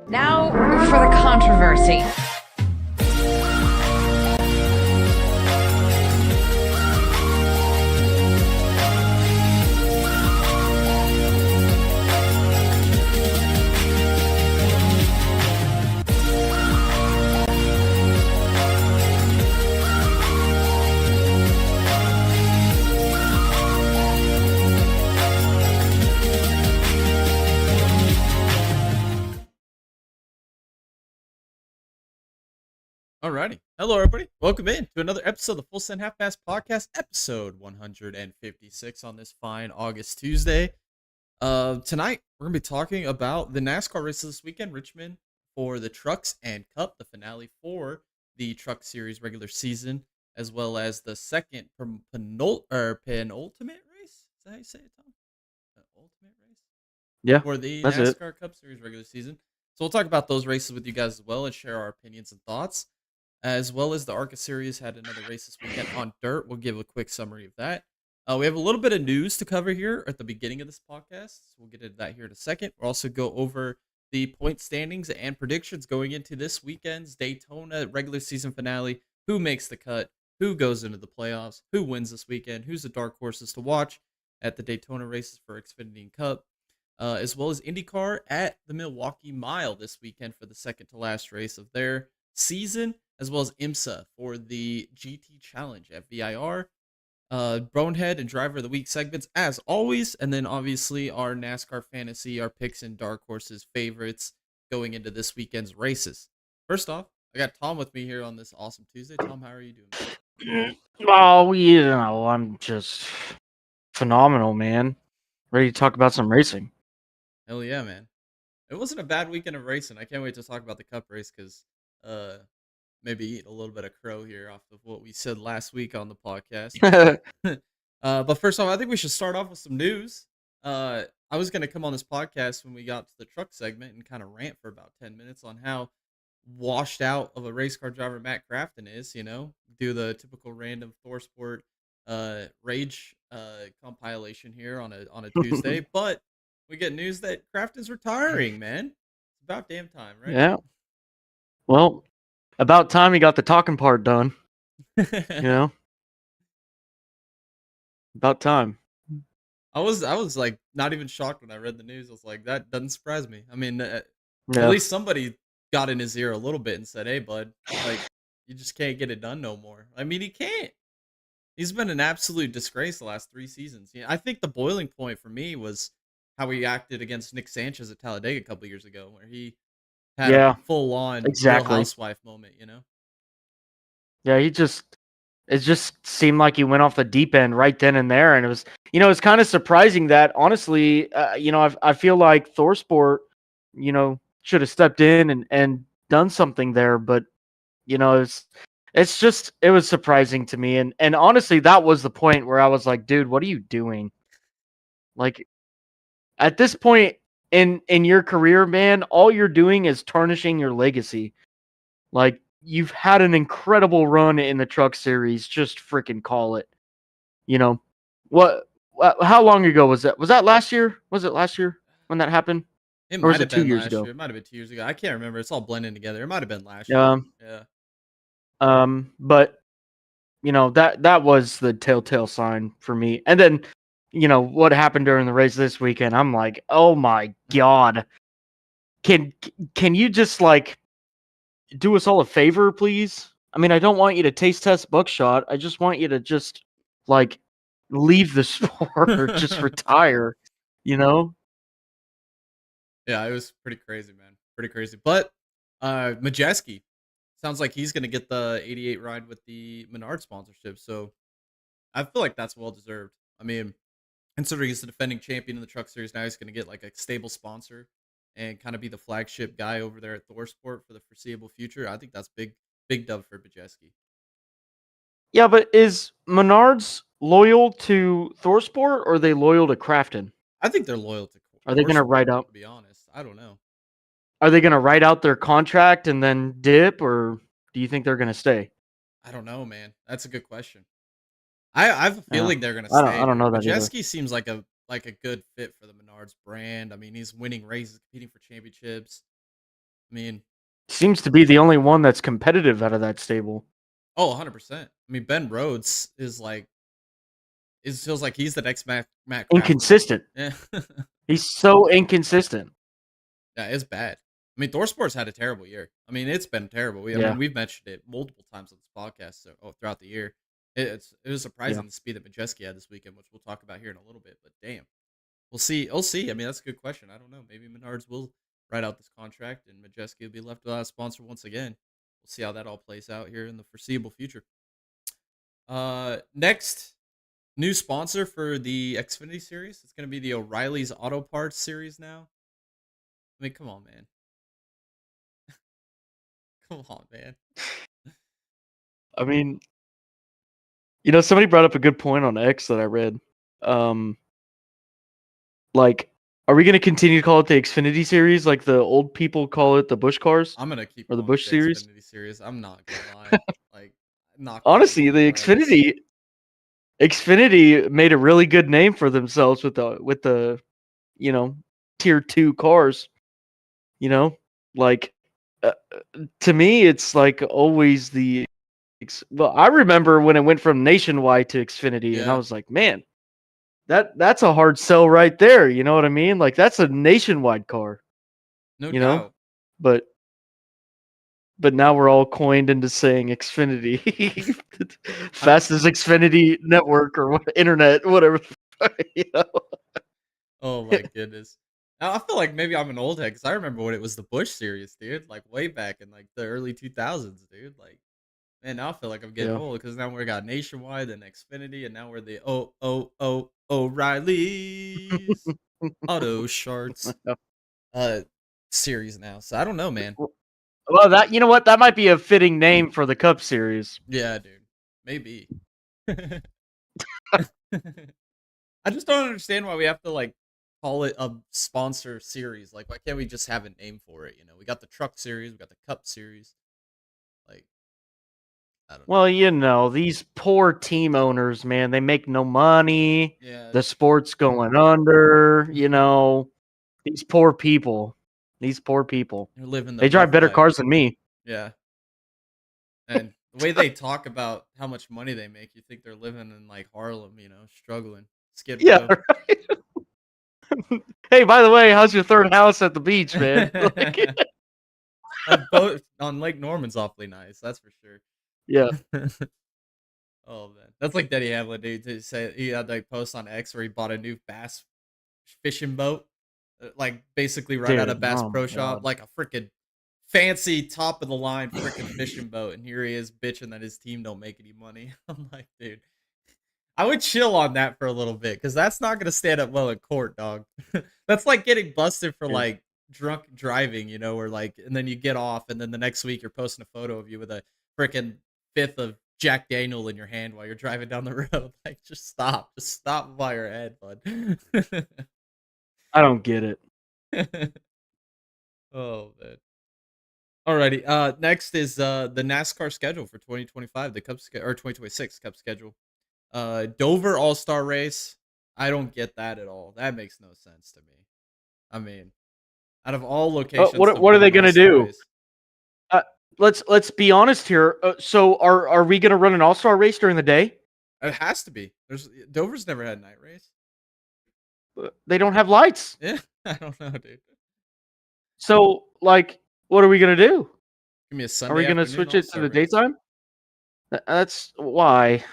Now for the controversy. Alrighty. Hello, everybody. Welcome in to another episode of the Full Send Half Pass Podcast, episode 156 on this fine August Tuesday. Tonight, we're going to be talking about the NASCAR races this weekend, Richmond for the Trucks and Cup, the finale for the Truck Series regular season, as well as the second penultimate race. Is that how you say it, Tom? Ultimate race? Yeah, For the that's it. NASCAR Cup Series regular season. So we'll talk about those races with you guys as well and share our opinions and thoughts. As well as the ARCA Series had another race this weekend on dirt. We'll give a quick summary of that. We have a little bit of news to cover here at the beginning of this podcast. So we'll get into that here in a second. We'll also go over the point standings and predictions going into this weekend's Daytona regular season finale. Who makes the cut? Who goes into the playoffs? Who wins this weekend? Who's the dark horses to watch at the Daytona races for Xfinity and Cup? As well as IndyCar at the Milwaukee Mile this weekend for the second to last race of their season, as well as IMSA for the GT Challenge at VIR. Bonehead and Driver of the Week segments, as always. And then, obviously, our NASCAR fantasy, our picks and dark horses favorites going into this weekend's races. First off, I got Tom with me here on this awesome Tuesday. Tom, how are you doing? Oh, I'm just phenomenal, man. Ready to talk about some racing. Hell yeah, man. It wasn't a bad weekend of racing. I can't wait to talk about the Cup race because maybe eat a little bit of crow here off of what we said last week on the podcast. But first off, I think we should start off with some news. I was going to come on this podcast when we got to the truck segment and kind of rant for about 10 minutes on how washed out of a race car driver Matt Crafton is, do the typical random Thor Sport rage compilation here on a Tuesday. But we get news that Crafton's retiring, man. It's about damn time, right? Yeah. Well, about time he got the talking part done. About time. I was like not even shocked when I read the news. I was like, that doesn't surprise me. I mean, at Yeah. least somebody got in his ear a little bit and said, "Hey, bud, like you just can't get it done no more." I mean, he can't. He's been an absolute disgrace the last 3 seasons. Yeah, I think the boiling point for me was how he acted against Nick Sanchez at Talladega a couple years ago, where he had a Yeah, full-on Real exactly. Housewife moment, you know? Yeah, it just seemed like he went off the deep end right then and there, and it was, it's kind of surprising that honestly, I feel like ThorSport, should have stepped in and done something there, but it was surprising to me, and honestly, that was the point where I was like, dude, what are you doing? Like at this point in your career, man, all you're doing is tarnishing your legacy. Like, you've had an incredible run in the truck series. Just freaking call it. You know, how long ago was that? Was that last year? Was it last year when that happened? It Or was might it have 2 been years last ago? year. It might have been 2 years ago. I can't remember. It's all blending together. It might have been last year. Um, Yeah. but that was the telltale sign for me. And then, what happened during the race this weekend? I'm like, oh my god, can can you just like do us all a favor, please? I mean, I don't want you to taste test Buckshot. I just want you to just like leave the sport or just retire, you know? Yeah, it was pretty crazy, man. Pretty crazy. But Majeski sounds like he's gonna get the 88 ride with the Menard sponsorship. So I feel like that's well deserved. I mean, considering he's the defending champion in the truck series, now he's gonna get like a stable sponsor and kind of be the flagship guy over there at ThorSport for the foreseeable future. I think that's big dub for Majeski. Yeah, but is Menards loyal to ThorSport or are they loyal to Crafton? I think they're loyal to Are they gonna ThorSport, write out to be honest. I don't know. are they gonna write out their contract and then dip, or do you think they're gonna stay? I don't know, man. That's a good question. I have a Yeah. feeling they're gonna I stay, don't dude. know that either. Majeski seems like a good fit for the Menards brand. I mean, he's winning races, competing for championships. I mean, Seems to be the only one that's competitive out of that stable. oh, 100%. I mean, Ben Rhodes is like it feels like he's the next Matt Crafton. Inconsistent. Yeah. He's so inconsistent. Yeah, it's bad. I mean, ThorSport's had a terrible year. I mean, it's been terrible. I Yeah. mean, we've mentioned it multiple times on this podcast throughout the year. It was surprising Yeah. the speed that Majeski had this weekend, which we'll talk about here in a little bit. But damn, we'll see. We'll see. I mean, that's a good question. I don't know. Maybe Menards will write out this contract, and Majeski will be left without a sponsor once again. We'll see how that all plays out here in the foreseeable future. Next new sponsor for the Xfinity series. It's going to be the O'Reilly's Auto Parts series now. I mean, come on, man. Come on, man. I mean, somebody brought up a good point on X that I read. Like, are we going to continue to call it the Xfinity series like the old people call it the Bush cars I'm gonna keep or the calling Bush it the series? Xfinity series. I'm not gonna lie. Like, not gonna Honestly, lie, the O'Reilly's. Xfinity made a really good name for themselves with the tier 2 cars, you know? Like to me it's like always well, I remember when it went from Nationwide to Xfinity and I Yeah, was like, "Man, that's a hard sell right there." You know what I mean? Like that's a Nationwide car, no you know? doubt. But now we're all coined into saying Xfinity. I, Fastest Xfinity network or what, internet, whatever. You know? oh my goodness. Now, I feel like maybe I'm an old head because I remember when it was the Bush series, dude. Like way back in like the early 2000s, dude. Like, man, now I feel like I'm getting Yeah. old because now we got Nationwide and Xfinity, and now we're the O'Reilly's Auto Sharts uh series now. So I don't know, man. Well, that, you know what? That might be a fitting name for the Cup Series. Yeah, dude. Maybe. I just don't understand why we have to like call it a sponsor series. Like, why can't we just have a name for it? You know, we got the truck series, we got the cup series. Like, I don't know. Well, these poor team owners, man, they make no money. Yeah, The sport's going under, These poor people. These poor people. you're living the They drive rough better life. cars than me. Yeah, and the way they talk about how much money they make, you think they're living in like Harlem, you know, struggling. Skid Yeah. Row. Hey, by the way, how's your third house at the beach, man? Like, Boat on Lake Norman's awfully nice. That's for yeah. sure. Oh man, that's like Denny Hamlin, dude. To say he had like post on X where he bought a new bass fishing boat, like basically right out Dude, of Bass oh my Pro Shop, god. like a freaking fancy top of the line freaking fishing boat, and here he is bitching that his team don't make any money. I'm like, dude, I would chill on that for a little bit because that's not gonna stand up well in court, dog. That's like getting busted for Dude. like drunk driving, or like, and then you get off, and then the next week you're posting a photo of you with a freaking fifth of Jack Daniel in your hand while you're driving down the road. Like, just stop by your head, bud. I don't get it. Oh man. Alrighty. Next is the NASCAR schedule for 2025, the or 2026 Cup schedule. Dover All Star Race. I don't get that at all. That makes no sense to me. I mean, out of all locations to What are run they an All gonna Star do? race, Let's be honest here. So are we gonna run an all-star race during the day? it has to be. Dover's never had a night race. They don't have lights. Yeah, I don't know, dude. So like, what are we gonna do? Give me a Are we Sunday gonna afternoon switch it to All-Star the race. daytime? That's why.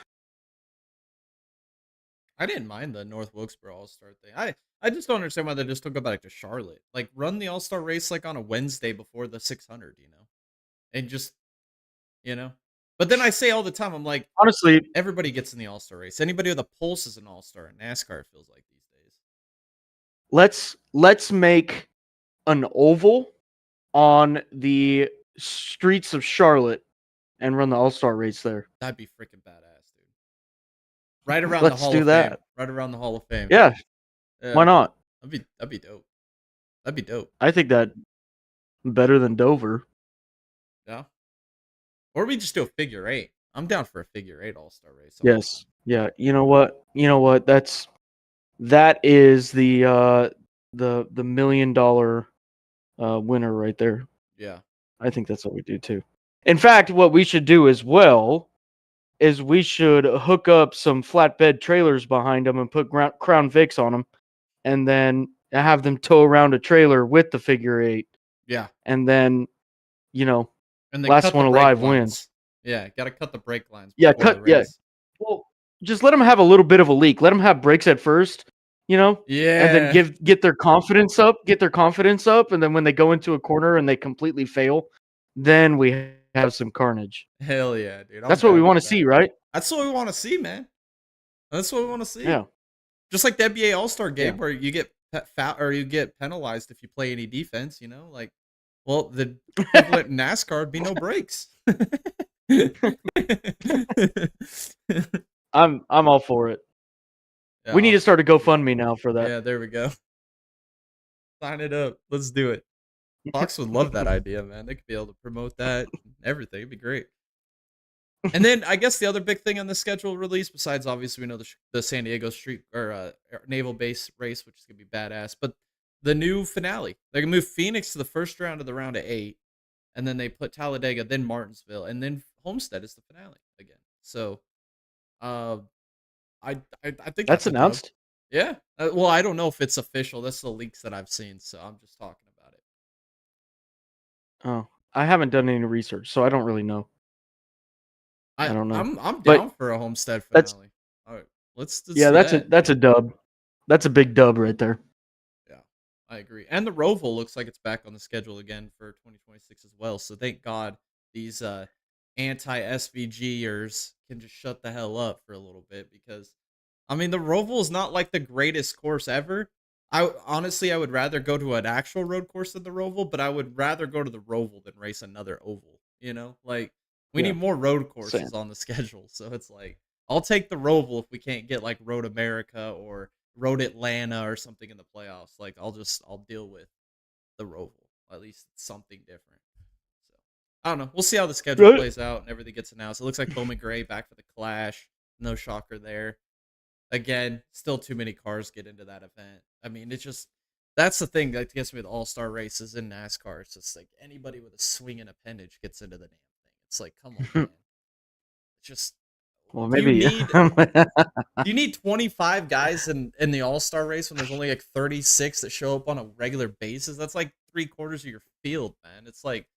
I didn't mind the North Wilkesboro All Star thing. I just don't understand why they just don't go back to Charlotte. Like, run the All Star race like on a Wednesday before the 600, and just But then I say all the time, I'm like, Honestly, everybody gets in the All Star race. Anybody with a pulse is an All Star in NASCAR. It feels like these days. let's make an oval on the streets of Charlotte and run the all-star race there. That'd be freaking badass, dude. Right around the Let's Hall do of Fame. that. Right around the Hall of Fame. Yeah, Yeah, why not? that'd be dope. That'd be dope. I think that better than Dover. Yeah. Or we just do a figure eight. I'm down for a figure eight All Star race. Yes. Yeah. You know what? That is the $1 million winner right there. Yeah. I think that's what we do too. In fact, what we should do as well is we should hook up some flatbed trailers behind them and put Crown Vics on them, and then have them tow around a trailer with the figure eight, Yeah. and then And then last cut one the brake alive lines. wins. Yeah, gotta cut the brake lines Yeah, before the yeah. race. Well, just let them have a little bit of a leak. Let them have brakes at first, and then Yeah. get their confidence up. And then when they go into a corner and they completely fail, then we have some carnage. Hell yeah, dude. That's what we want to see, right? That's what we want to see, man. That's what we want to see. Yeah. Just like the NBA All-Star game Yeah. where you get or you get penalized if you play any defense, like, well, the equivalent in NASCAR would be no breaks. I'm all for it. Yeah, We need to start a GoFundMe now for that. Yeah, there we go. Sign it up. Let's do it. Fox would love that idea, man. They could be able to promote that and everything. It'd be great. And then I guess the other big thing on the schedule release, besides obviously we know the San Diego Street or Naval Base race, which is gonna be badass, but the new finale. They're gonna move Phoenix to the first round of the round of 8, and then they put Talladega, then Martinsville, and then Homestead is the finale again. So, I think That's a dub. announced. Yeah. Well, I don't know if it's official. That's the leaks that I've seen, so I'm just talking about it. Oh, I haven't done any research, so I don't really know. I don't know. I'm But down for a Homestead that's- finale. All right, let's Yeah, see that's a dub. That's a big dub right there. Yeah, I agree. And the Roval looks like it's back on the schedule again for 2026 as well. So thank God these anti-SVGers can just shut the hell up for a little bit, because I mean the Roval is not like the greatest course ever. I honestly would rather go to an actual road course than the Roval, but I would rather go to the Roval than race another oval. Like we Yeah. need more road courses Same. on the schedule. So it's like I'll take the Roval if we can't get like Road America or Road Atlanta or something in the playoffs. Like I'll deal with the Roval. At least it's something different. So I don't know. We'll see how the schedule Right. plays out and everything gets announced. It looks like Bowman Gray back for the Clash. No shocker there. Again, still too many cars get into that event. I mean, that's the thing that gets me with all-star races in NASCAR. It's just like anybody with a swinging appendage gets into the damn thing. It's like, come on, man. It's just Well, do maybe you need 25 guys in the all-star race when there's only like 36 that show up on a regular basis? That's like 3/4 of your field, man. It's like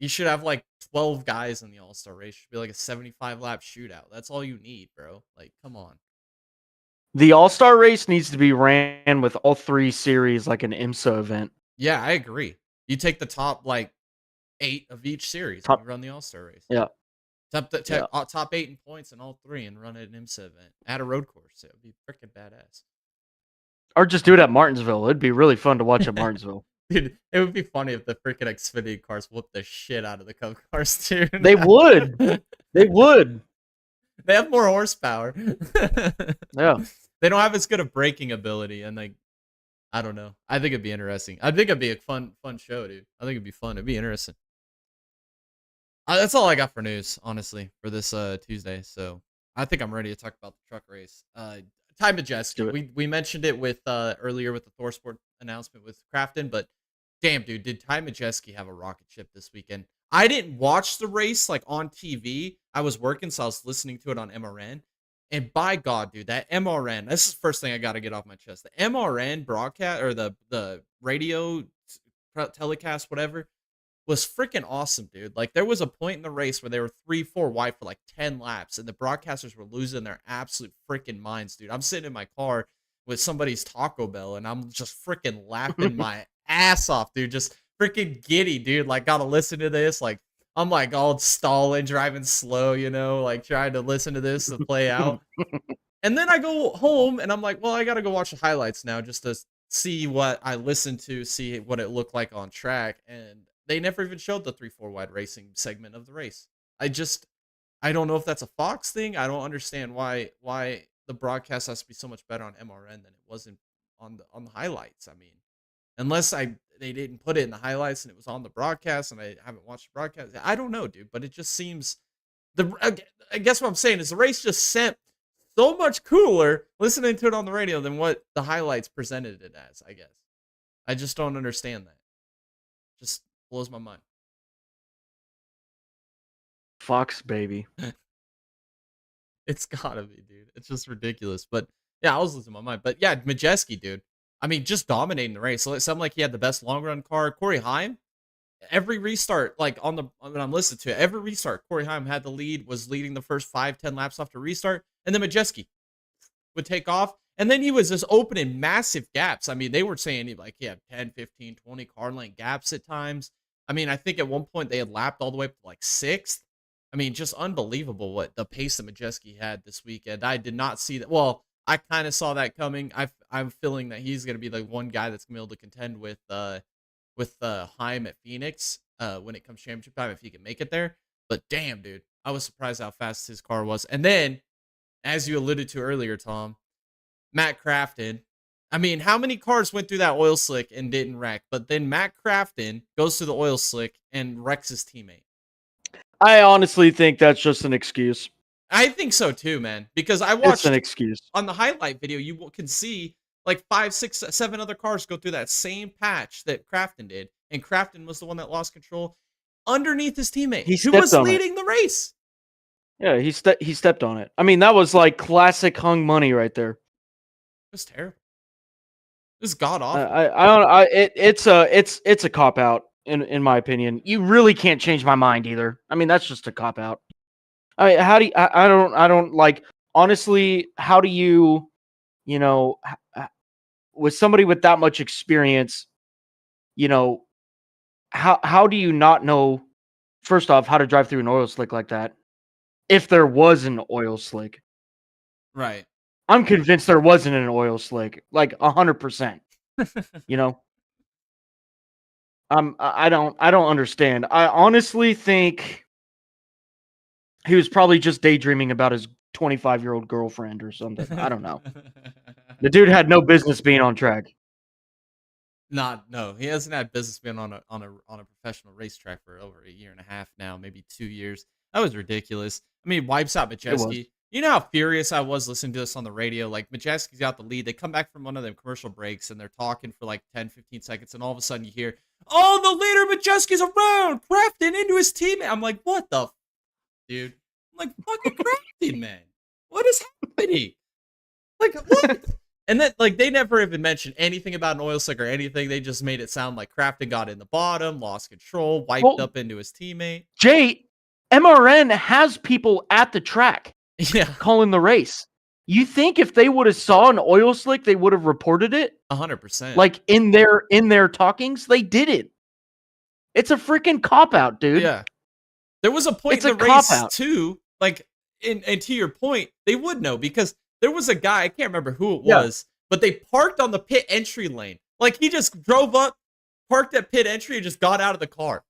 You should have like 12 guys in the All-Star race. It should be like a 75 lap shootout. That's all you need, bro. Like, come on. The All-Star race needs to be ran with all 3 series like an IMSA event. Yeah, I agree. You take the top like 8 of each series and you run the All-Star race. Yeah. Top 8 in points in all 3 and run an IMSA event at a road course. It would be freaking badass. Or just do it at Martinsville. It'd be really fun to watch at Martinsville. Dude, it would be funny if the freaking Xfinity cars whooped the shit out of the Cup cars too. They would. They would. They have more horsepower. Yeah. They don't have as good a braking ability, and like, I don't know. I think it'd be interesting. I think it'd be a fun show, dude. I think it'd be fun. It'd be interesting. That's all I got for news, honestly, for this Tuesday. So I think I'm ready to talk about the truck race. Ty Majeski. We mentioned it with earlier with the ThorSport announcement with Crafton, but damn, dude, did Ty Majeski have a rocket ship this weekend? I didn't watch the race like on TV. I was working, so I was listening to it on MRN. And by God, dude, that MRN, this is the first thing I got to get off my chest. The MRN broadcast or the radio telecast, whatever, was freaking awesome, dude. Like, there was a point in the race where they were 3-4 wide for like 10 laps, and the broadcasters were losing their absolute freaking minds, dude. I'm sitting in my car with somebody's Taco Bell, and I'm just freaking laughing my ass off, dude. Just freaking giddy, dude. Like, gotta listen to this. Like, I'm like all stalling, driving slow, you know, like trying to listen to this and play out. And then I go home, and I'm like, well, I gotta go watch the highlights now just to see what I listened to, see what it looked like on track, and they never even showed the 3-4 wide racing segment of the race. I don't know if that's a Fox thing. I don't understand why the broadcast has to be so much better on MRN than it wasn't on the highlights. I mean, unless they didn't put it in the highlights and it was on the broadcast and I haven't watched the broadcast. I don't know, dude, but it just seems I guess what I'm saying is the race just sent so much cooler listening to it on the radio than what the highlights presented it as, I guess. I just don't understand that. Just blows my mind. Fox, baby. It's gotta be, dude. It's just ridiculous. But yeah, I was losing my mind. But yeah, Majeski, dude. I mean, just dominating the race. So it sounded like he had the best long run car. Corey Heim, every restart, like when I'm listening to it, every restart, Corey Heim had the lead, was leading the first 5-10 laps after restart. And then Majeski would take off. And then he was just opening massive gaps. I mean, they were saying he had 10, 15, 20 car length gaps at times. I mean, I think at one point they had lapped all the way up to like 6th. I mean, just unbelievable what the pace that Majeski had this weekend. I did not see that. Well, I kind of saw that coming. I'm feeling that he's going to be the one guy that's going to be able to contend with Heim at Phoenix when it comes championship time, if he can make it there. But damn, dude, I was surprised how fast his car was. And then, as you alluded to earlier, Tom, Matt Crafton. I mean, how many cars went through that oil slick and didn't wreck? But then Matt Crafton goes through the oil slick and wrecks his teammate. I honestly think that's just an excuse. I think so too, man. Because I watched it's an excuse. On the highlight video, you can see like 5, 6, 7 other cars go through that same patch that Crafton did, and Crafton was the one that lost control underneath his teammate, who was leading the race. Yeah, he stepped on it. I mean, that was like classic hung money right there. It was terrible. It was god awful. It's a cop out in my opinion. You really can't change my mind either. I mean, that's just a cop out. I mean, how do you, I don't like, honestly, how do you know, with somebody with that much experience, you know, how do you not know, first off, how to drive through an oil slick like that? If there was an oil slick. Right. I'm convinced there wasn't an oil slick, like 100%. You know, I don't understand. I honestly think he was probably just daydreaming about his 25-year-old girlfriend or something. I don't know. The dude had no business being on track. No, he hasn't had business being on a professional racetrack for over a year and a half now, maybe 2 years. That was ridiculous. I mean, wipes out Majeski. You know how furious I was listening to this on the radio? Like, Majeski's got the lead. They come back from one of them commercial breaks, and they're talking for like 10, 15 seconds, and all of a sudden you hear, oh, the leader Majeski's around, Crafton into his teammate. I'm like, what the dude? I'm like, fucking Crafton, man. What is happening? Like, what? And then, like, they never even mentioned anything about an oil slick or anything. They just made it sound like Crafton got in the bottom, lost control, wiped up into his teammate. Jay, MRN has people at the track Yeah, calling the race. You think if they would have saw an oil slick, they would have reported it? 100%. Like in their talkings, they didn't. It's a freaking cop out, dude. Yeah. There was a point It's in a the race cop-out. too, like, and to your point, they would know because there was a guy, I can't remember who it Yeah. was, but they parked on the pit entry lane. Like, he just drove up, parked at pit entry, and just got out of the car.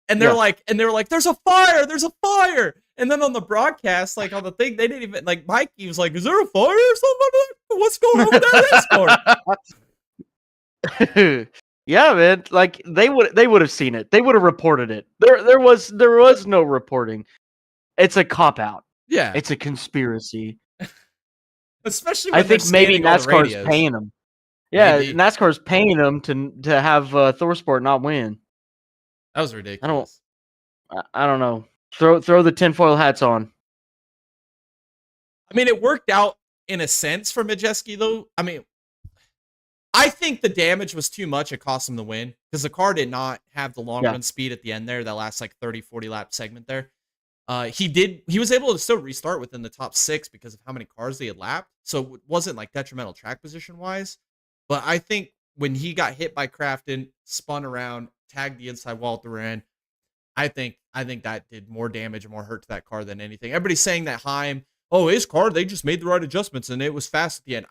And they're like, there's a fire, there's a fire. And then on the broadcast, like on the thing, they didn't even, like, Mikey was like, is there a fire or something? What's going on with that race car? Yeah, man. Like they would have seen it. They would have reported it. There was no reporting. It's a cop out. Yeah. It's a conspiracy. Especially when I think maybe NASCAR's paying them. Yeah, Maybe. NASCAR's paying them to have ThorSport not win. That was ridiculous. I don't know. Throw the tinfoil hats on. I mean, it worked out in a sense for Majeski, though. I mean, I think the damage was too much. It cost him the win because the car did not have the long run speed at the end there, that last like 30, 40 lap segment there. He was able to still restart within the top 6 because of how many cars they had lapped. So it wasn't like detrimental track position wise. But I think when he got hit by Crafton, spun around, tagged the inside wall at the rear end, I think that did more damage and more hurt to that car than anything. Everybody's saying that Heim, his car, they just made the right adjustments and it was fast at the end.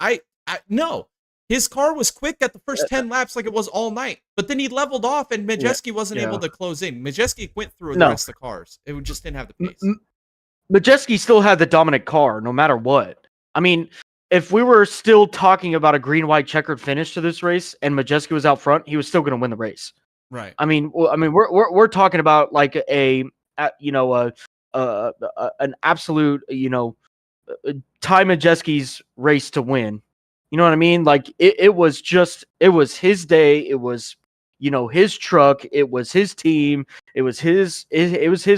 No. His car was quick at the first 10 laps like it was all night. But then he leveled off and Majeski wasn't able to close in. Majeski went through the rest of the cars. It just didn't have the pace. Majeski still had the dominant car no matter what. I mean, if we were still talking about a green-white checkered finish to this race and Majeski was out front, he was still going to win the race. Right. I mean, we're talking about like an absolute, Ty Majeski's race to win. You know what I mean? Like it was his day. It was, his truck. It was his team. It was his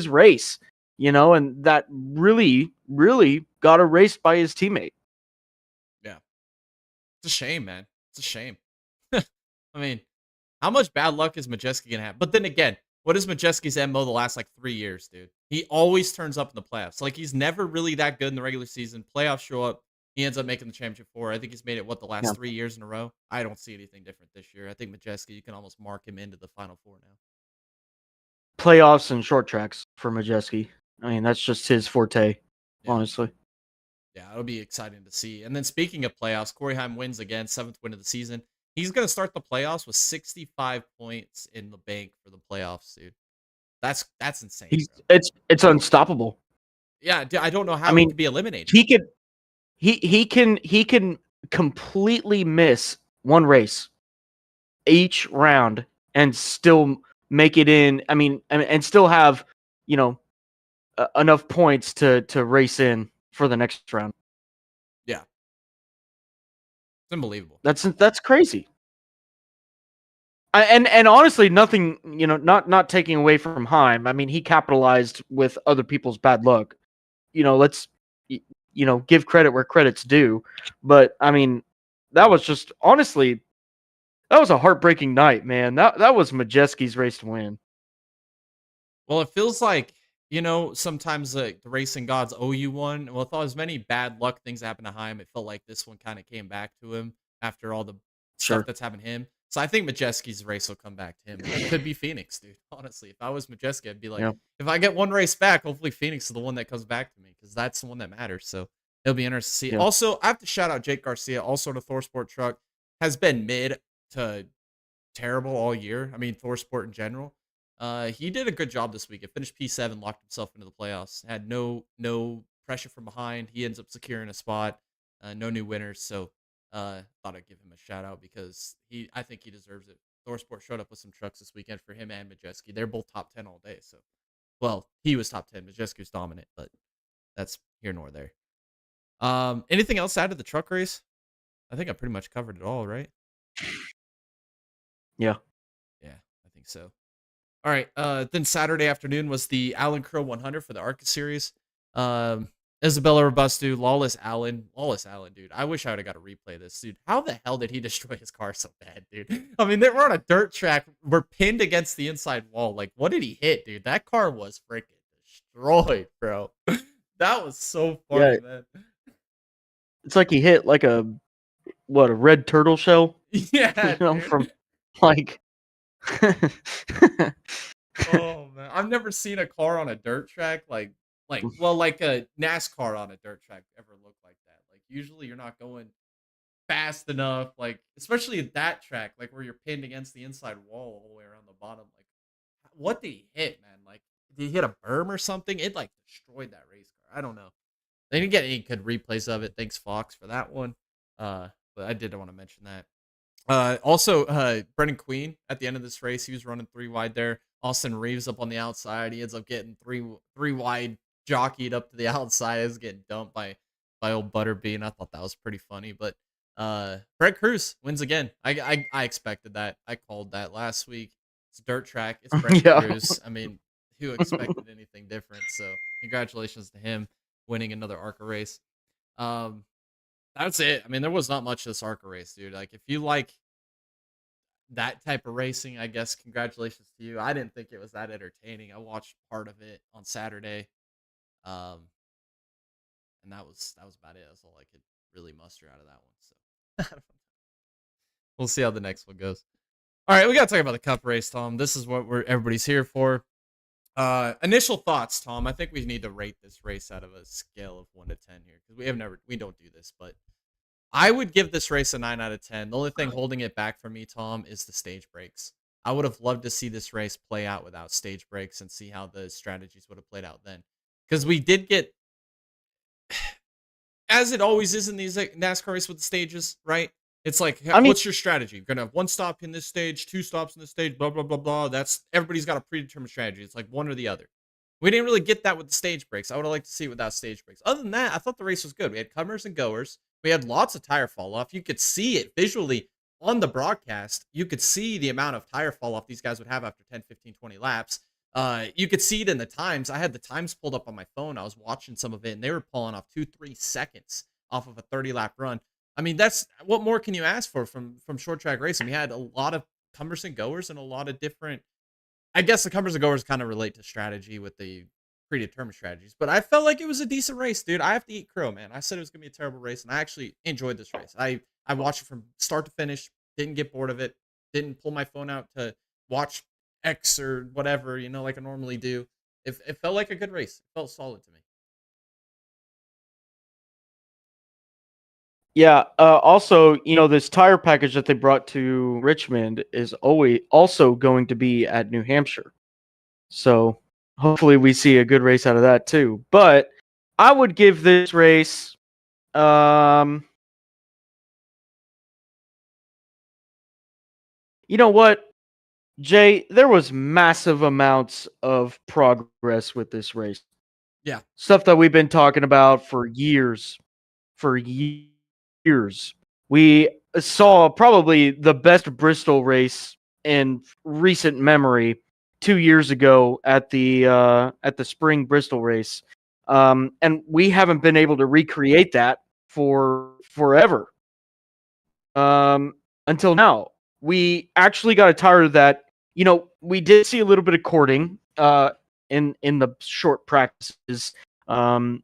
race, and that really, really got erased by his teammate. Yeah. It's a shame, man. It's a shame. I mean, how much bad luck is Majeski going to have? But then again, what is Majeski's MO the last like 3 years, dude? He always turns up in the playoffs. Like, he's never really that good in the regular season. Playoffs show up. He ends up making the championship 4. I think he's made it, the last 3 years in a row? I don't see anything different this year. I think Majeski, you can almost mark him into the Final 4 now. Playoffs and short tracks for Majeski. I mean, that's just his forte, honestly. Yeah, it'll be exciting to see. And then speaking of playoffs, Corey Heim wins again, 7th win of the season. He's going to start the playoffs with 65 points in the bank for the playoffs, dude. That's insane. It's unstoppable. Yeah, I don't know how he could be eliminated. He can completely miss one race each round and still make it in. I mean, and still have, enough points to race in for the next round. Yeah. It's unbelievable. That's crazy. And honestly, nothing, not taking away from Heim. I mean, he capitalized with other people's bad luck. Let's give credit where credit's due. But I mean, that was just honestly, that was a heartbreaking night, man. That was Majeski's race to win. Well, it feels like, sometimes the racing gods owe you one. Well, with as many bad luck things that happened to Heim, it felt like this one kind of came back to him after all the stuff that's happened to him. So I think Majeski's race will come back to him. It could be Phoenix, dude. Honestly, if I was Majeski, I'd be like, if I get one race back, hopefully Phoenix is the one that comes back to me because that's the one that matters. So it'll be interesting to see. Yeah. Also, I have to shout out Jake Garcia, also in a ThorSport truck, has been mid to terrible all year. I mean, ThorSport in general. He did a good job this week. It finished P7, locked himself into the playoffs. Had no pressure from behind. He ends up securing a spot. No new winners. So thought I'd give him a shout out because I think he deserves it. ThorSport showed up with some trucks this weekend for him and Majeski. They're both top 10 all day. So, well, he was top 10. Majeski was dominant, but that's here nor there. Anything else out of the truck race? I think I pretty much covered it all, right? Yeah. Yeah, I think so. All right. Then Saturday afternoon was the Alan Crow 100 for the ARCA series. Isabella Robusto, Lawless Allen, dude. I wish I would have got a replay of this, dude. How the hell did he destroy his car so bad, dude? I mean, they were on a dirt track. We're pinned against the inside wall. Like, what did he hit, dude? That car was freaking destroyed, bro. That was so funny, man. It's like he hit like a red turtle shell? Yeah, dude. From like. Oh man, I've never seen a car on a dirt track like a NASCAR on a dirt track ever look like that. Like usually you're not going fast enough, like especially at that track, like where you're pinned against the inside wall all the way around the bottom. Like, what did he hit, man? Like, did he hit a berm or something? It like destroyed that race car. I don't know. They didn't get any good replays of it. Thanks Fox for that one. But I did want to mention that. Also, Brendan Queen at the end of this race, he was running 3 wide there. Austin Reeves up on the outside. He ends up getting three wide, jockeyed up to the outside. Is getting dumped by old Butterbean. I thought that was pretty funny. But Brett Cruz wins again. I expected that. I called that last week. It's a dirt track. It's Brett Cruz. I mean, who expected anything different? So congratulations to him winning another ARCA race. That's it. I mean, there was not much of this ARCA race, dude. Like, if you like that type of racing, I guess congratulations to you. I didn't think it was that entertaining. I watched part of it on Saturday, and that was about it. That's all I could really muster out of that one. So we'll see how the next one goes. All right, we got to talk about the Cup race, Tom. This is what everybody's here for. Initial thoughts, Tom. I think we need to rate this race out of a scale of 1 to 10 here because we don't do this, but I would give this race a 9 out of 10. The only thing holding it back for me, Tom, is the stage breaks. I would have loved to see this race play out without stage breaks and see how the strategies would have played out then, because we did get, as it always is in these NASCAR races with the stages, right? It's like, what's your strategy? You're going to have 1 stop in this stage, 2 stops in this stage, blah, blah, blah, blah. Everybody's got a predetermined strategy. It's like one or the other. We didn't really get that with the stage breaks. I would have liked to see it without stage breaks. Other than that, I thought the race was good. We had comers and goers. We had lots of tire fall off. You could see it visually on the broadcast. You could see the amount of tire fall off these guys would have after 10, 15, 20 laps. You could see it in the times. I had the times pulled up on my phone. I was watching some of it, and they were pulling off 2-3 seconds off of a 30-lap run. I mean, that's what more can you ask for from short track racing? We had a lot of comers and goers and a lot of different. I guess the comers and goers kind of relate to strategy with the predetermined strategies, but I felt like it was a decent race, dude. I have to eat crow, man. I said it was gonna be a terrible race, and I actually enjoyed this race. I watched it from start to finish. Didn't get bored of it. Didn't pull my phone out to watch X or whatever, like I normally do. It felt like a good race. It felt solid to me. Yeah. Also, this tire package that they brought to Richmond is also going to be at New Hampshire. So hopefully we see a good race out of that too. But I would give this race, you know what, Jay? There was massive amounts of progress with this race. Yeah. Stuff that we've been talking about for years. We saw probably the best Bristol race in recent memory 2 years ago at the spring Bristol race, and we haven't been able to recreate that for forever. Until now, we actually got a tire that we did see a little bit of courting in the short practices, to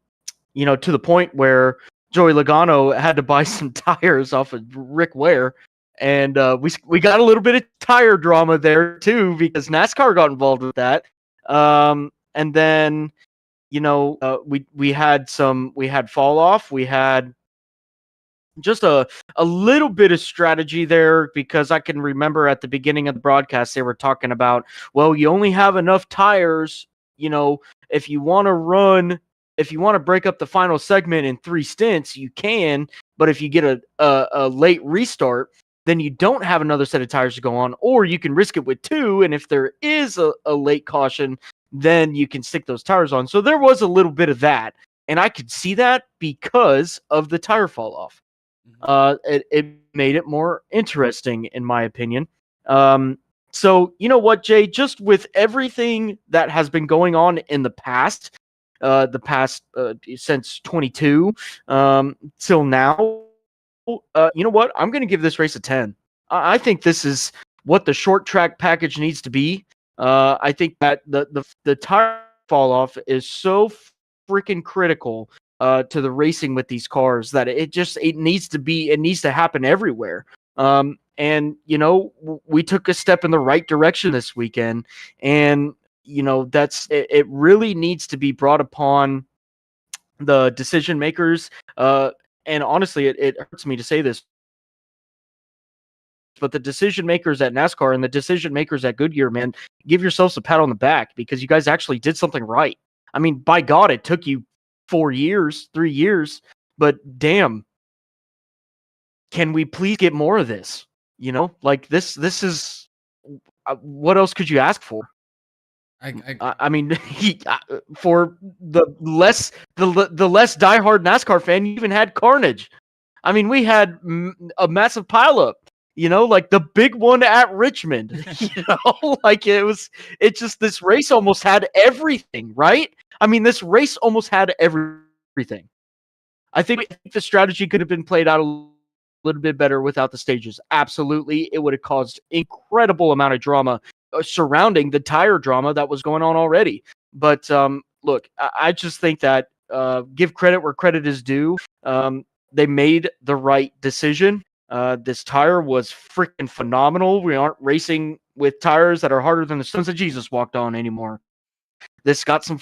the point where Joey Logano had to buy some tires off of Rick Ware, and we got a little bit of tire drama there too because NASCAR got involved with that. And then we had fall off. We had just a little bit of strategy there because I can remember at the beginning of the broadcast they were talking about, well, you only have enough tires, if you want to break up the final segment in 3 stints, you can, but if you get a late restart, then you don't have another set of tires to go on, or you can risk it with 2, and if there is a late caution, then you can stick those tires on. So there was a little bit of that, and I could see that because of the tire fall off. It made it more interesting, in my opinion. So, you know what, Jay? Just with everything that has been going on in the past, the past since 22 till now. You know what? I'm going to give this race a 10. I think this is what the short track package needs to be. I think that the tire fall off is so freaking critical to the racing with these cars that it needs to happen everywhere. And we took a step in the right direction this weekend, and it really needs to be brought upon the decision makers. And honestly, it hurts me to say this, but the decision makers at NASCAR and the decision makers at Goodyear, man, give yourselves a pat on the back because you guys actually did something right. I mean, by God, it took you 3 years, but damn, can we please get more of this? Like this is what else could you ask for? I mean, for the less diehard NASCAR fan, you even had carnage. I mean, we had a massive pileup. Like the big one at Richmond. This race almost had everything, right? I mean, this race almost had everything. I think the strategy could have been played out a little bit better without the stages. Absolutely, it would have caused incredible amount of drama surrounding the tire drama that was going on already. But look, I just think that give credit where credit is due. They made the right decision. This tire was freaking phenomenal. We aren't racing with tires that are harder than the stones that Jesus walked on anymore. This got some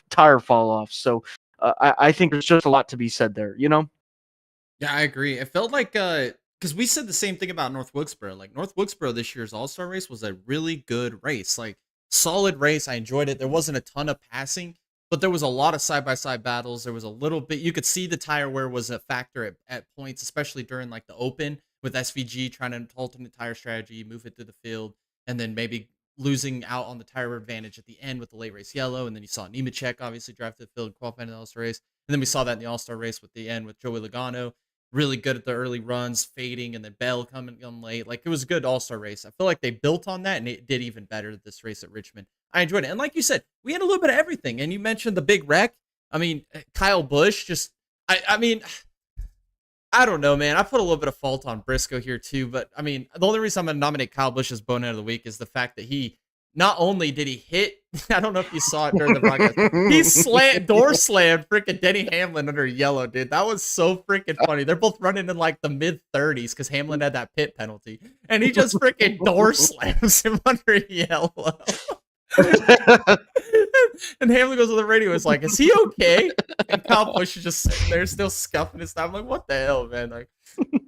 tire fall off. So I think there's just a lot to be said there, Yeah, I agree. It felt like because we said the same thing about North Wilkesboro. Like North Wilkesboro this year's All-Star race was a really good race. Like solid race. I enjoyed it. There wasn't a ton of passing, but there was a lot of side-by-side battles. There was a little bit, you could see the tire wear was a factor at points, especially during like the open with SVG trying to alternate tire strategy, move it through the field, and then maybe losing out on the tire advantage at the end with the late race yellow. And then you saw Nemechek obviously drive to the field, qualifying in the All-Star race. And then we saw that in the All-Star race with the end with Joey Logano. Really good at the early runs, fading, and then Bell coming on late. Like, it was a good All-Star race. I feel like they built on that, and it did even better this race at Richmond. I enjoyed it. And like you said, we had a little bit of everything. And you mentioned the big wreck. I mean, Kyle Busch just, I mean, I don't know, man. I put a little bit of fault on Briscoe here, too. But, I mean, the only reason I'm going to nominate Kyle Busch as Bonehead of the Week is the fact that he, not only did he hit, I don't know if you saw it during the broadcast, he door slammed freaking Denny Hamlin under yellow, dude. That was so freaking funny. They're both running in like the mid-30s because Hamlin had that pit penalty. And he just freaking door slams him under yellow. And Hamlin goes on the radio, is like, is he okay? And Kyle Busch is just sitting there still scuffing his time. I'm like, what the hell, man? Like,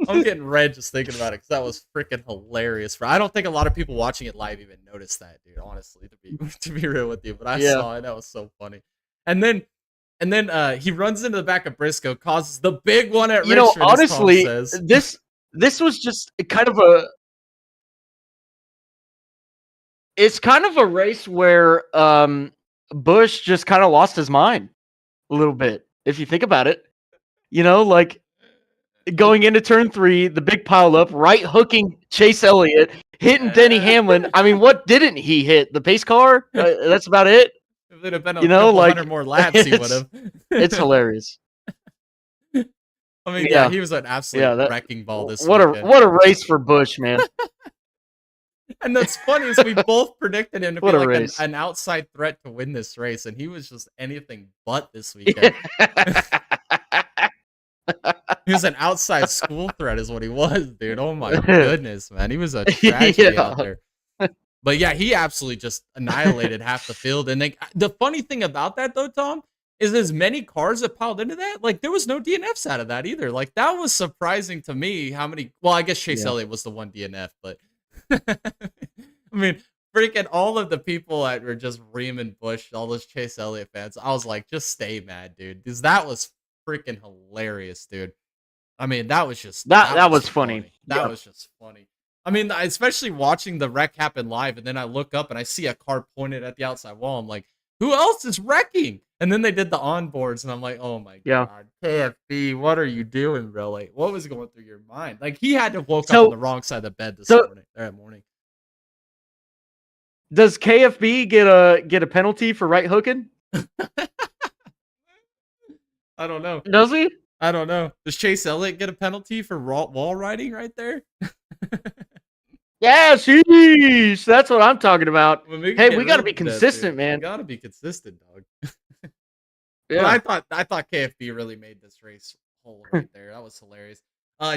I'm getting red just thinking about it because that was freaking hilarious. I don't think a lot of people watching it live even noticed that, dude, honestly, to be real with you. But I saw it. That was so funny. And then he runs into the back of Briscoe, causes the big one at Richmond. Honestly, this was just kind of a race where Busch just kind of lost his mind a little bit, if you think about it. Like going into turn 3, the big pile up, right hooking Chase Elliott, hitting Denny Hamlin. I mean, what didn't he hit? The pace car? That's about it. If it had been a couple hundred more laps, he would have. It's hilarious. I mean, yeah, he was an absolute wrecking ball this weekend. What a race for Busch, man. And that's funny is we both predicted him to be like an outside threat to win this race, and he was just anything but this weekend. He was an outside school threat is what he was, dude. Oh my goodness, man. He was a tragedy out there. But yeah, he absolutely just annihilated half the field. And the funny thing about that, though, Tom, is as many cars that piled into that, like there was no DNFs out of that either. Like that was surprising to me how many. Well, I guess Chase Elliott was the one DNF, but I mean, freaking all of the people that were just reaming Busch, all those Chase Elliott fans, I was like, just stay mad, dude, because that was freaking hilarious, dude. I mean, that was just that was funny. That was just funny. I mean, especially watching the wreck happen live, and then I look up and I see a car pointed at the outside wall. I'm like, who else is wrecking? And then they did the onboards, and I'm like, oh my god, KFB, what are you doing, bro? Like, what was going through your mind? Like, he had to woke up on the wrong side of the bed this morning. Does KFB get a penalty for right hooking? I don't know. Does he? I don't know. Does Chase Elliott get a penalty for wall riding right there? Yeah, sheesh. That's what I'm talking about. When we can Hey, get we got to rid be of that, consistent, dude. man. We gotta be consistent, dog. Yeah, But I thought KFB really made this race whole right there. That was hilarious.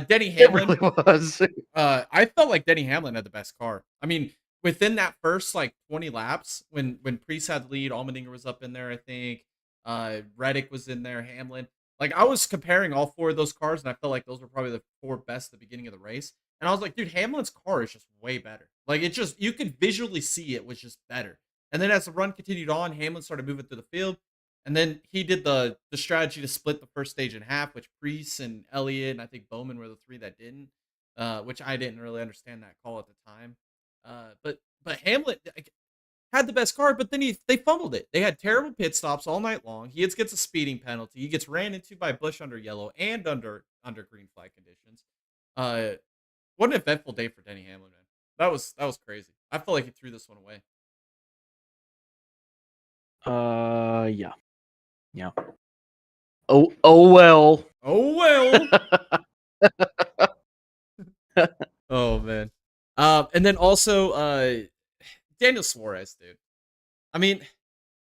Denny it Hamlin. really was. I felt like Denny Hamlin had the best car. I mean, within that first like 20 laps, when Priest had the lead, Allmendinger was up in there, I think. Reddick was in there, Hamlin. Like I was comparing all four of those cars, and I felt like those were probably the four best at the beginning of the race. And I was like, dude, Hamlin's car is just way better. Like it just you could visually see it was just better. And then as the run continued on, Hamlin started moving through the field. And then he did the strategy to split the first stage in half, which Priest and Elliott and I think Bowman were the three that didn't, which I didn't really understand that call at the time. But Hamlin like, had the best car, but then they fumbled it. They had terrible pit stops all night long. He gets a speeding penalty. He gets ran into by Busch under yellow and under green flag conditions. What an eventful day for Denny Hamlin, man. That was crazy. I felt like he threw this one away. Yeah. Yeah. Oh well. Oh well. Oh man. And then also Daniel Suarez, dude. I mean,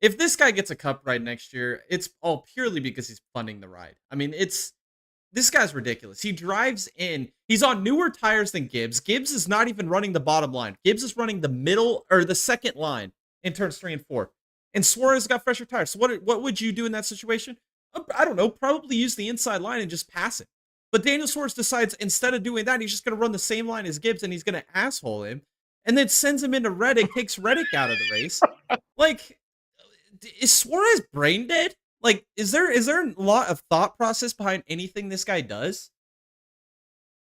if this guy gets a cup ride next year, it's all purely because he's funding the ride. I mean, this guy's ridiculous. He drives in. He's on newer tires than Gibbs. Gibbs is not even running the bottom line. Gibbs is running the middle or the second line in turns 3 and 4. And Suarez got fresher tires. So what would you do in that situation? I don't know. Probably use the inside line and just pass it. But Daniel Suarez decides instead of doing that, he's just going to run the same line as Gibbs and he's going to asshole him. And then sends him into Reddick, takes Reddick out of the race. Like, is Suarez brain dead? Like, is there a lot of thought process behind anything this guy does?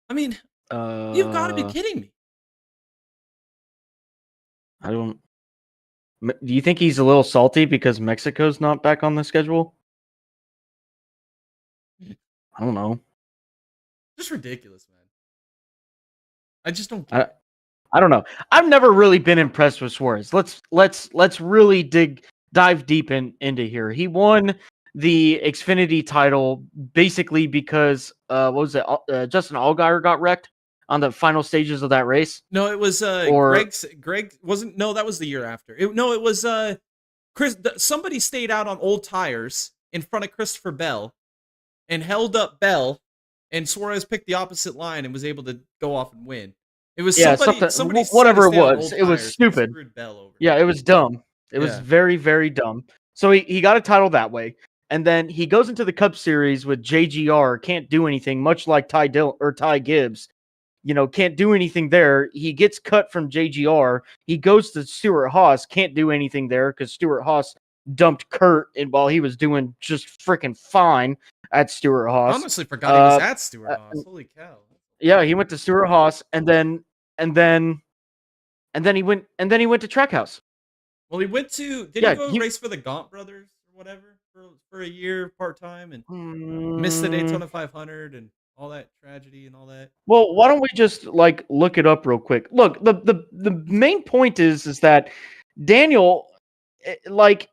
I mean, you've got to be kidding me. I don't. Do you think he's a little salty because Mexico's not back on the schedule? I don't know. Just ridiculous, man. I just don't get it. I don't know. I've never really been impressed with Suarez. Let's really dive deep into here. He won the Xfinity title basically because what was it? Justin Allgaier got wrecked on the final stages of that race. No, it was Greg wasn't. No, that was the year after. It was Chris. Somebody stayed out on old tires in front of Christopher Bell and held up Bell, and Suarez picked the opposite line and was able to go off and win. It was somebody whatever it was. It was stupid. Yeah, it was dumb. It was very, very dumb. So he got a title that way. And then he goes into the Cup Series with JGR, can't do anything, much like Ty Gibbs. You know, can't do anything there. He gets cut from JGR. He goes to Stewart-Haas, can't do anything there because Stewart-Haas dumped Kurt while he was doing just freaking fine at Stewart-Haas. I honestly forgot he was at Stewart-Haas. Holy cow. Yeah, he went to Stewart-Haas and then he went to Trackhouse. Well, he went to he go race for the Gaunt brothers or whatever for a year part-time and missed the Daytona 500 and all that tragedy and all that. Well, why don't we just like look it up real quick? Look, the main point is that Daniel like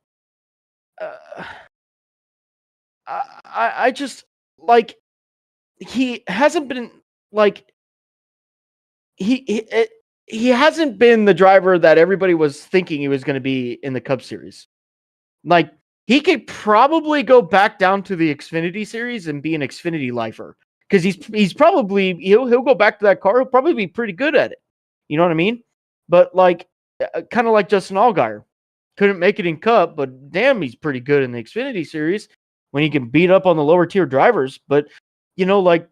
I just like he hasn't been like he hasn't been the driver that everybody was thinking he was going to be in the Cup Series. Like he could probably go back down to the Xfinity Series and be an Xfinity lifer because he's probably he'll go back to that car. He'll probably be pretty good at it. You know what I mean? But like kind of like Justin Allgaier, couldn't make it in Cup, but damn, he's pretty good in the Xfinity Series when he can beat up on the lower tier drivers. But you know, like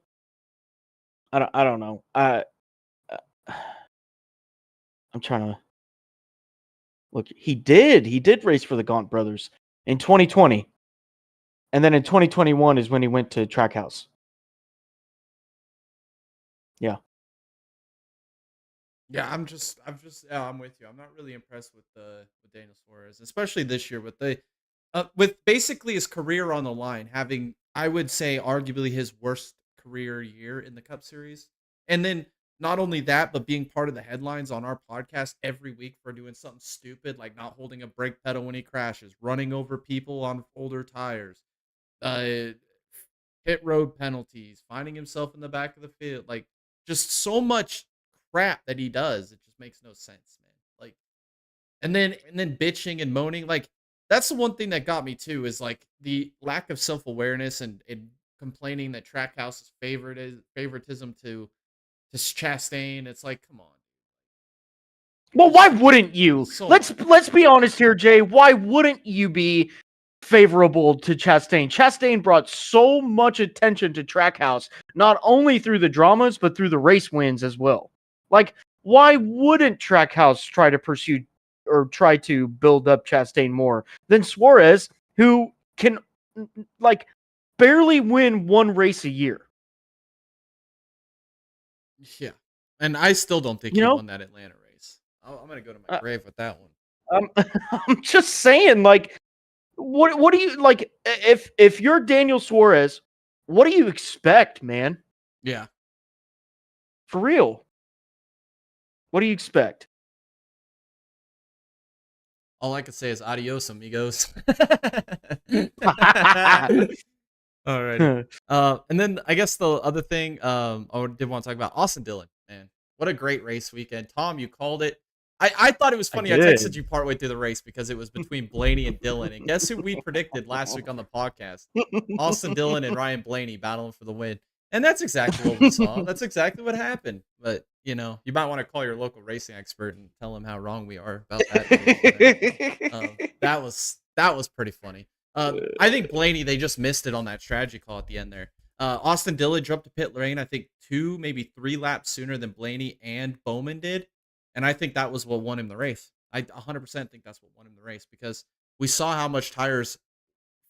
I don't know. I'm trying to look. He did race for the Gaunt brothers in 2020, and then in 2021 is when he went to Trackhouse. Yeah. Yeah, I'm with you. I'm not really impressed with Daniel Suarez, especially this year with basically his career on the line, having I would say arguably his worst career year in the Cup Series, and then not only that, but being part of the headlines on our podcast every week for doing something stupid like not holding a brake pedal when he crashes, running over people on older tires, uh, hit road penalties, finding himself in the back of the field, like just so much crap that he does. It just makes no sense, man. Like, and then bitching and moaning, like that's the one thing that got me too is like the lack of self awareness and complaining that Trackhouse is favoritism to Chastain. It's like, come on, Well, why wouldn't you? so Let's much. let's be honest here, Jay. Why wouldn't you be favorable to Chastain? Chastain brought so much attention to Trackhouse, not only through the dramas but through the race wins as well. Like, why wouldn't Trackhouse try to pursue or try to build up Chastain more than Suarez, who can like barely win one race a year? Yeah, and I still don't think You he know, won that Atlanta race. I'm gonna go to my grave with that one. I'm just saying, like, what do you like? If you're Daniel Suarez, what do you expect, man? Yeah, For real, what do you expect? all I could say is adios, amigos. Alrighty. And then I guess the other thing I did want to talk about Austin Dillon, man. What a great race weekend. Tom, you called it. I thought it was I funny. I texted did. you partway through the race because it was between Blaney and Dillon. And guess who we predicted last week on the podcast? Austin Dillon and Ryan Blaney battling for the win. And that's exactly what we saw. That's exactly what happened. But, you know, you might want to call your local racing expert and tell him how wrong we are about that. That was pretty funny. I think Blaney, they just missed it on that strategy call at the end there. Austin Dillon jumped to pit lane, I think 2, maybe 3 laps sooner than Blaney and Bowman did. And I think that was what won him the race. I 100% think that's what won him the race because we saw how much tires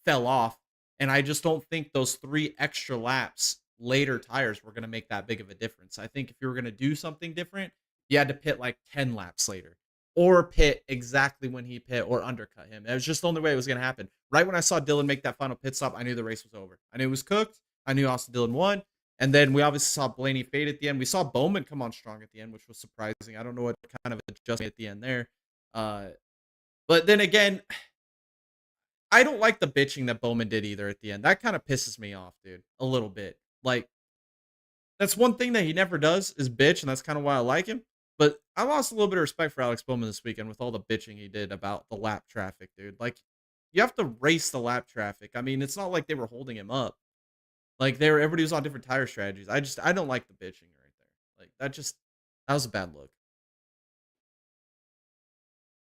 fell off. And I just don't think those 3 extra laps later tires were going to make that big of a difference. I think if you were going to do something different, you had to pit like 10 laps later or pit exactly when he pit or undercut him. It was just the only way it was going to happen. Right when I saw Dillon make that final pit stop, I knew the race was over. I knew it was cooked. I knew Austin Dillon won. And then we obviously saw Blaney fade at the end. We saw Bowman come on strong at the end, which was surprising. I don't know what kind of adjustment at the end there. But then again, I don't like the bitching that Bowman did either at the end. That kind of pisses me off, dude, a little bit. Like, that's one thing that he never does is bitch, and that's kind of why I like him. But I lost a little bit of respect for Alex Bowman this weekend with all the bitching he did about the lap traffic, dude. Like, you have to race the lap traffic. I mean, it's not like they were holding him up. Like, everybody was on different tire strategies. I don't like the bitching right there. Like, that was a bad look.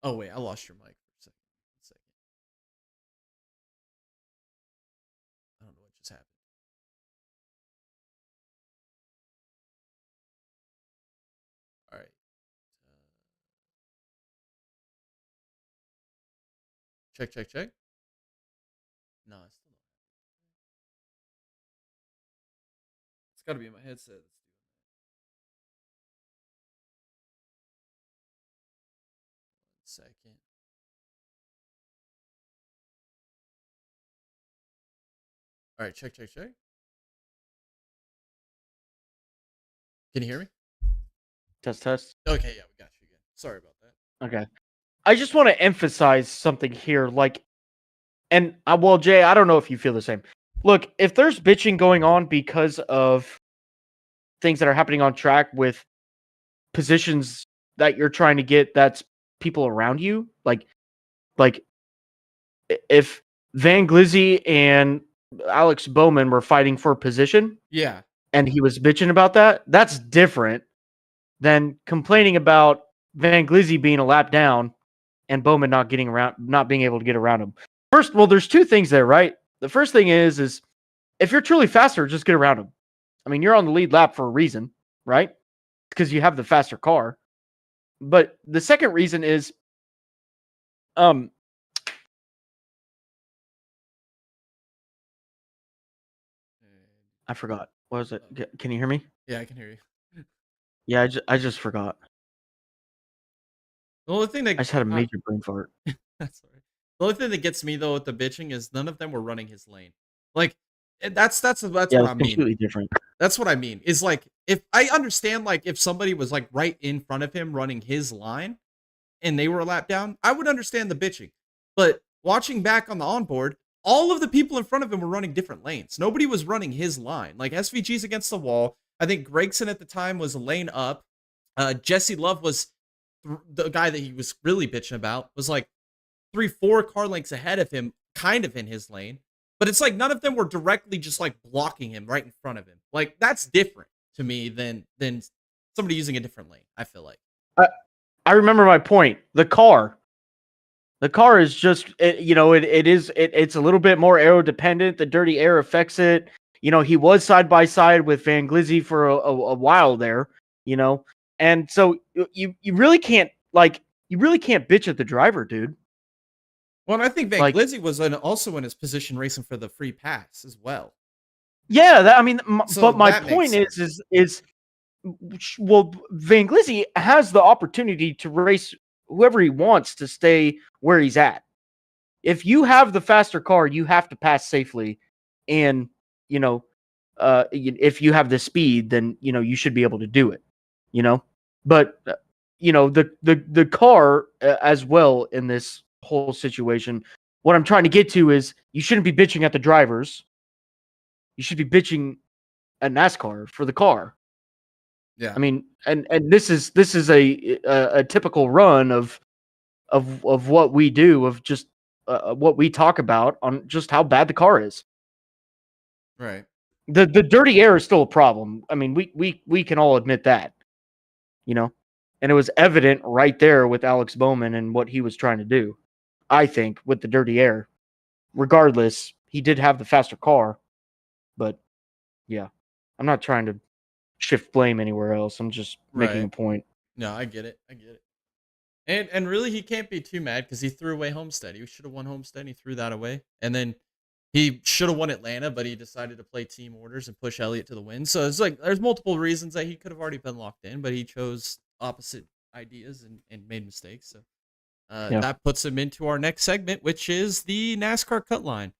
Oh, wait, I lost your mic for a second. I don't know what just happened. All right. Check, check, check. No, it's still not. It's got to be in my headset. Let's do it. 1 second. All right, check, check, check. Can you hear me? Test, test. Okay, yeah, we got you again. Sorry about that. Okay. I just want to emphasize something here. Like, and well, Jay, I don't know if you feel the same. Look, if there's bitching going on because of things that are happening on track with positions that you're trying to get, that's people around you. Like if Van Glizzy and Alex Bowman were fighting for position Yeah, and he was bitching about that, that's different than complaining about Van Glizzy being a lap down and Bowman not being able to get around him. First, well, there's 2 things there, right? The first thing is if you're truly faster, just get around him. I mean, you're on the lead lap for a reason, right? Because you have the faster car. But the second reason is, I forgot. What was it? Can you hear me? yeah, I can hear you. Yeah, I just forgot. The only thing I that just had a major brain fart. that's all right. The only thing that gets me though with the bitching is none of them were running his lane. Like, That's Yeah, what it's I mean. completely different. That's what I mean. Is like if I understand like if somebody was like right in front of him running his line and they were a lap down, I would understand the bitching. But watching back on the onboard, all of the people in front of him were running different lanes. Nobody was running his line. Like SVG's against the wall. I think Gregson at the time was a lane up. Jesse Love was the guy that he was really bitching about, was like 3-4 car lengths ahead of him, kind of in his lane. But it's like none of them were directly just like blocking him right in front of him. Like that's different to me than somebody using a different lane, I feel like. I remember my point. The car is just, it's a little bit more aero dependent. The dirty air affects it. He was side by side with Van Glizzy for a while there, and so you really can't bitch at the driver, dude. Well, and I think Van Like, Glizzy was also in his position racing for the free pass as well. yeah, So but my that makes point sense. is, well, Van Glizzy has the opportunity to race whoever he wants to stay where he's at. If you have the faster car, you have to pass safely, and if you have the speed, then you should be able to do it. But the car as well in this whole situation. What I'm trying to get to is you shouldn't be bitching at the drivers. You should be bitching at NASCAR for the car. Yeah. I mean, and this is a typical run of what we do, of just what we talk about on just how bad the car is. Right. The dirty air is still a problem. I mean, we can all admit that, and it was evident right there with Alex Bowman and what he was trying to do. I think with the dirty air, regardless, he did have the faster car, but yeah, I'm not trying to shift blame anywhere else. I'm just making a Right. point. No, I get it. And really, he can't be too mad because he threw away Homestead. He should have won Homestead. And he threw that away, and then he should have won Atlanta, but he decided to play team orders and push Elliott to the win. So it's like there's multiple reasons that he could have already been locked in, but he chose opposite ideas and made mistakes. So that puts him into our next segment, which is the NASCAR cut line.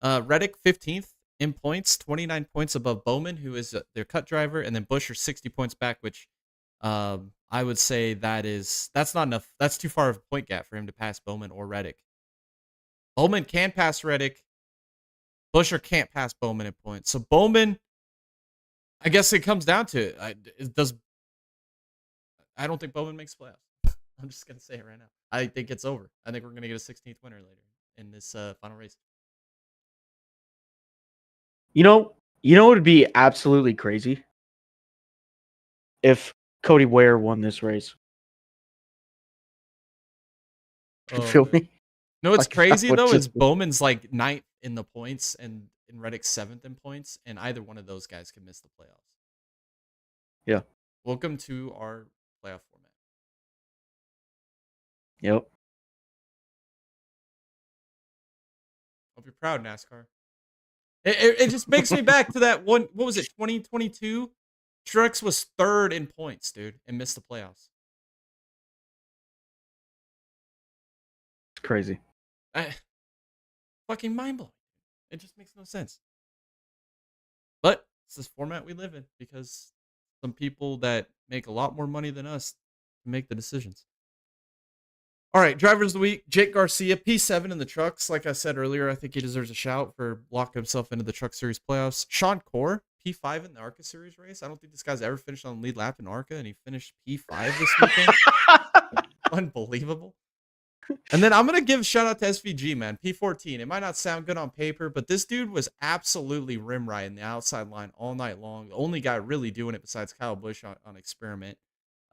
Reddick 15th in points, 29 points above Bowman, who is their cut driver, and then Buescher 60 points back, which I would say that's not enough. That's too far of a point gap for him to pass Bowman or Reddick. Bowman can pass Reddick. Buescher can't pass Bowman in points. So Bowman, I guess it comes down to I don't think Bowman makes playoffs. I'm just gonna say it right now. I think it's over. I think we're gonna get a 16th winner later in this final race. What would be absolutely crazy? If Cody Ware won this race. You feel me? No, what's crazy though is just... Bowman's like 9th in the points and Reddick's 7th in points, and either one of those guys could miss the playoffs. Yeah. Welcome to our playoff format. Yep. Hope you're proud, NASCAR. It just makes me back to that one. What was it? 2022. Truex was 3rd in points, dude, and missed the playoffs. It's crazy. Fucking mind blowing. It just makes no sense. But it's this format we live in because some people that make a lot more money than us make the decisions. All right, drivers of the week, Jake Garcia, P7 in the trucks. Like I said earlier, I think he deserves a shout for locking himself into the Truck Series playoffs. Sean Corr, P5 in the ARCA Series race. I don't think this guy's ever finished on the lead lap in ARCA, and he finished P5 this weekend. Unbelievable. And then I'm going to give a shout out to SVG, man. P14. It might not sound good on paper, but this dude was absolutely rim riding the outside line all night long. The only guy really doing it besides Kyle Busch on experiment.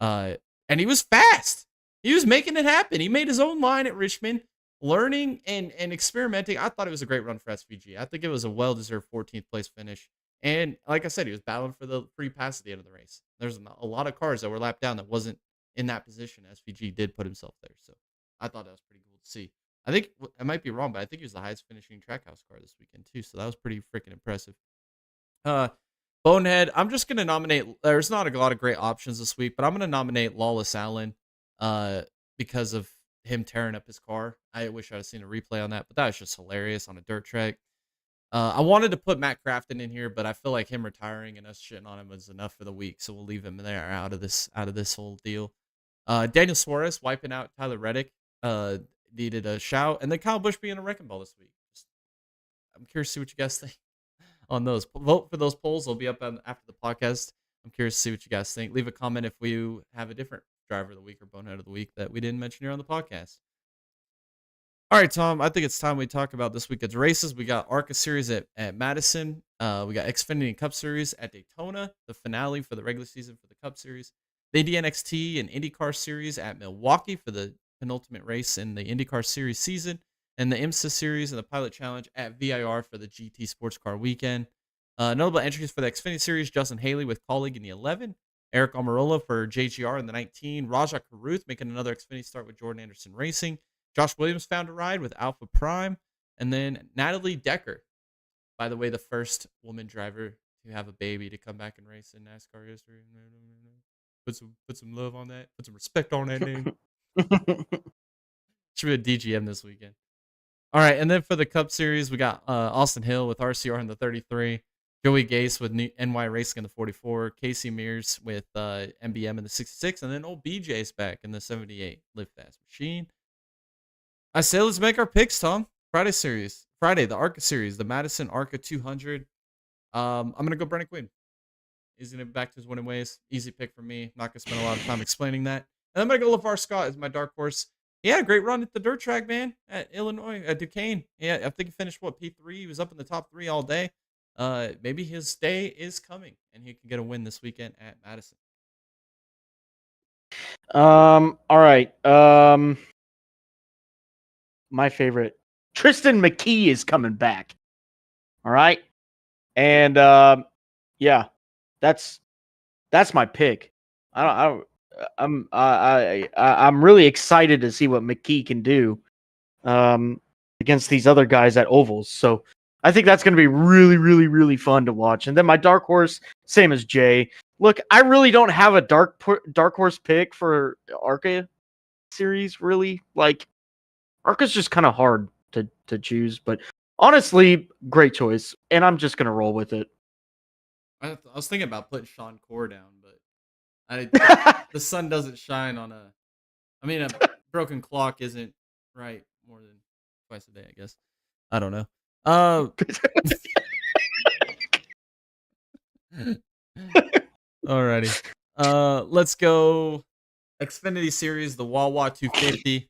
And he was fast. He was making it happen. He made his own line at Richmond, learning and experimenting. I thought it was a great run for SVG. I think it was a well-deserved 14th place finish. And like I said, he was battling for the free pass at the end of the race. There's a lot of cars that were lapped down that wasn't in that position. SVG did put himself there. So I thought that was pretty cool to see. I think I might be wrong, but I think he was the highest finishing Trackhouse car this weekend too. So that was pretty freaking impressive. Bonehead, I'm just going to nominate. There's not a lot of great options this week, but I'm going to nominate Lawless Allen because of him tearing up his car. I wish I'd have seen a replay on that, but that was just hilarious on a dirt track. I wanted to put Matt Crafton in here, but I feel like him retiring and us shitting on him was enough for the week, so we'll leave him there out of this whole deal. Daniel Suarez wiping out Tyler Reddick needed a shout, and then Kyle Busch being a wrecking ball this week. I'm curious to see what you guys think on those. Vote for those polls; they'll be up after the podcast. I'm curious to see what you guys think. Leave a comment if we have a different driver of the week or bonehead of the week that we didn't mention here on the podcast. All right, Tom, I think it's time we talk about this weekend's races. We got ARCA Series at Madison. We got Xfinity Cup Series at Daytona, the finale for the regular season for the Cup Series. The DNXT and IndyCar Series at Milwaukee for the penultimate race in the IndyCar Series season. And the IMSA Series and the Pilot Challenge at VIR for the GT Sports Car Weekend. Notable entries for the Xfinity Series, Justin Haley with Colleague in the 11. Eric Almirola for JGR in the 19. Raja Karuth making another Xfinity start with Jordan Anderson Racing. Josh Williams found a ride with Alpha Prime. And then Natalie Decker, by the way, the first woman driver to have a baby to come back and race in NASCAR history. Put some love on that. Put some respect on that name. Should be a DGM this weekend. All right, and then for the Cup Series, we got Austin Hill with RCR in the 33. Joey Gase with NY Racing in the 44. Casey Mears with MBM in the 66. And then old BJ's back in the 78. Live Fast Machine. I say let's make our picks, Tom. Friday, the ARCA Series, the Madison ARCA 200. I'm going to go Brennan Quinn. He's going to be back to his winning ways. Easy pick for me. Not going to spend a lot of time explaining that. And I'm going to go LeVar Scott as my dark horse. He had a great run at the dirt track, man, at Illinois, at Duquesne. Yeah, I think he finished, P3? He was up in the top 3 all day. Maybe his day is coming, and he can get a win this weekend at Madison. All right. My favorite, Tristan McKee is coming back. All right, and yeah, that's my pick. I'm really excited to see what McKee can do against these other guys at ovals. So I think that's going to be really, really, really fun to watch. And then my dark horse, same as Jay. Look, I really don't have a dark horse pick for ARCA Series. Really, like ARCA's just kind of hard to choose. But honestly, great choice, and I'm just going to roll with it. I was thinking about putting Sean Corr down, but the sun doesn't shine on a broken clock isn't right more than twice a day, I guess. I don't know. Alrighty. Let's go Xfinity Series, the Wawa 250